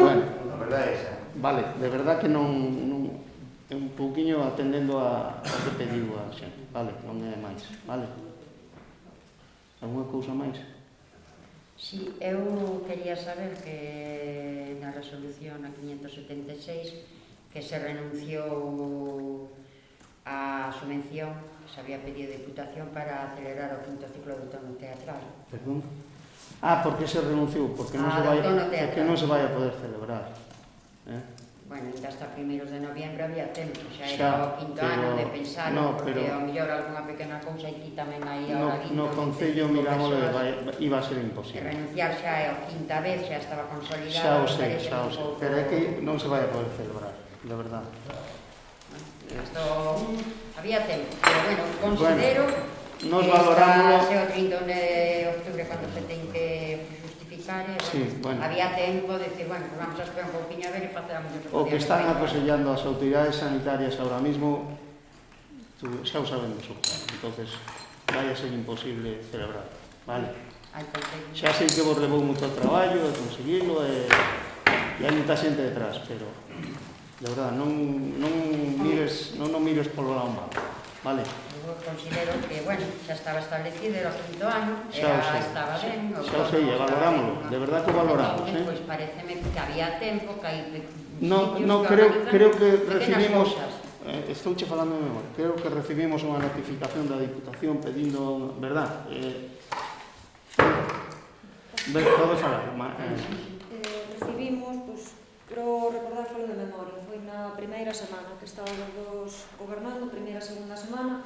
Speaker 1: bueno,
Speaker 4: A verdade é esa.
Speaker 1: vale, de verdad que non é un pouquiño atendendo a que pediu a xente, vale, non é máis, vale? Alguna cousa máis?
Speaker 9: Si, eu quería saber que na resolución a 576 que se renunciou a subvención que se había pedido Diputación para acelerar o quinto ciclo do outono teatral.
Speaker 1: Perdón? Porque se renunciou, porque non se vai a poder celebrar.
Speaker 9: Bueno, ainda hasta primeiros de noviembre había tempo, xa
Speaker 1: Xa,
Speaker 9: era o quinto ano de pensar,
Speaker 1: no,
Speaker 9: porque
Speaker 1: pero-
Speaker 9: ao mellor algunha pequena cousa aquí tamén aí
Speaker 1: No
Speaker 9: ahora
Speaker 1: Concello mirámoslo iba a ser
Speaker 9: E
Speaker 1: imposible.
Speaker 9: renunciar xa é a quinta vez, xa estaba consolidado.
Speaker 1: Xa o sei,
Speaker 9: parece un pouco-
Speaker 1: pero é que non se vai a poder celebrar, de verdad.
Speaker 9: Isto había tempo, pero bueno, considero
Speaker 1: Nos
Speaker 9: que
Speaker 1: valorámoslo.
Speaker 9: esta, se o 31 de octubre cando se ten que justificar,
Speaker 1: Sí, bueno.
Speaker 9: había tempo de decir, bueno, pues vamos a esperar un pouquinho a ver e facer a mellor
Speaker 1: O que están aconsellando as autoridades sanitarias ahora mismo, xa o saben de sobra, entonces vai a ser imposible celebrar, vale? Xa sei que vos levou moito traballo de conseguirlo e hai moita xente detrás, pero de verdad, non mires polo lado malo, vale?
Speaker 9: Eu considero que, bueno, xa estaba establecido, era o quinto ano,
Speaker 1: Xa o sei.
Speaker 9: estaba ben.
Speaker 1: Xa o sei, valorámoslo, de verdad que valoramos,
Speaker 9: Pois pareceme que había tempo, que hai
Speaker 1: No, creo que recibimos, estouche falando de memoria, creo que recibimos unha notificación da Diputación pedindo, verdad? Pode falar,
Speaker 3: Recibimos, pero recordar falo de memoria, foi na primeira semana que estábamos dos gobernando, primeira e segunda semana,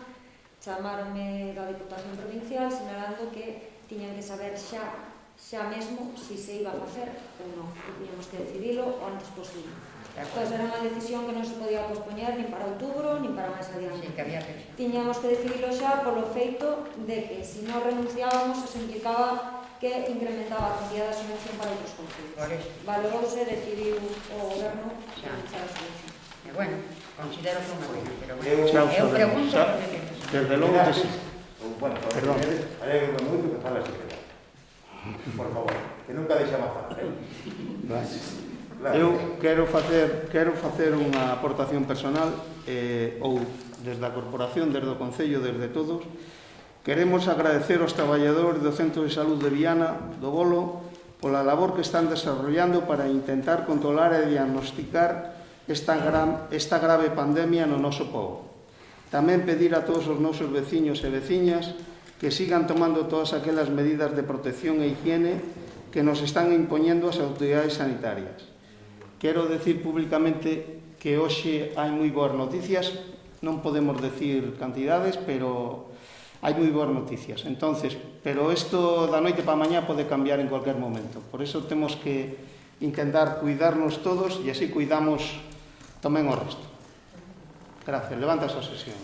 Speaker 3: chamaronme da Diputación Provincial sinalando que tiñan que saber xa mesmo se se iba a facer ou non, que tiñamos que decidilo o antes posible. Pois era unha decisión que non se podía pospoñer nin para outubro, nin para máis adiante.
Speaker 9: Sí, que había que...
Speaker 3: Tiñamos que decidirlo xa polo feito de que se non renunciábamos eso implicaba que incrementaba a cantidad de subvención para outros concellos.
Speaker 9: Por eso.
Speaker 3: Valorouse, decidiu o goberno renunciar a subvención.
Speaker 9: Bueno, considero que unha pena, pero bueno.
Speaker 1: Eu
Speaker 9: pregunto
Speaker 1: xa,
Speaker 9: porque penso.
Speaker 1: desde logo que sí.
Speaker 4: Bueno,
Speaker 1: Perdón.
Speaker 4: Alegro moito que fala así, pero... Por favor, que nunca deixamos falar, Claro.
Speaker 1: Eu quero facer unha aportación personal ou desde a Corporación, desde o Concello, desde todos. Queremos agradecer aos traballadores do Centro de Salud de Viana, do Bolo, pola labor que están desarrollando para intentar controlar e diagnosticar esta grave pandemia no noso pobo. Tamén pedir a todos os nosos veciños e veciñas que sigan tomando todas aquelas medidas de protección e higiene que nos están impoñendo as autoridades sanitarias. Quero decir públicamente que hoxe hai moi boas noticias, non podemos decir cantidades, pero hai moi boas noticias. Entonces, pero isto da noite para mañá pode cambiar en cualquier momento. Por eso temos que intentar cuidarnos todos e así cuidamos tamén o resto. Gracias. Levanta esa sesión.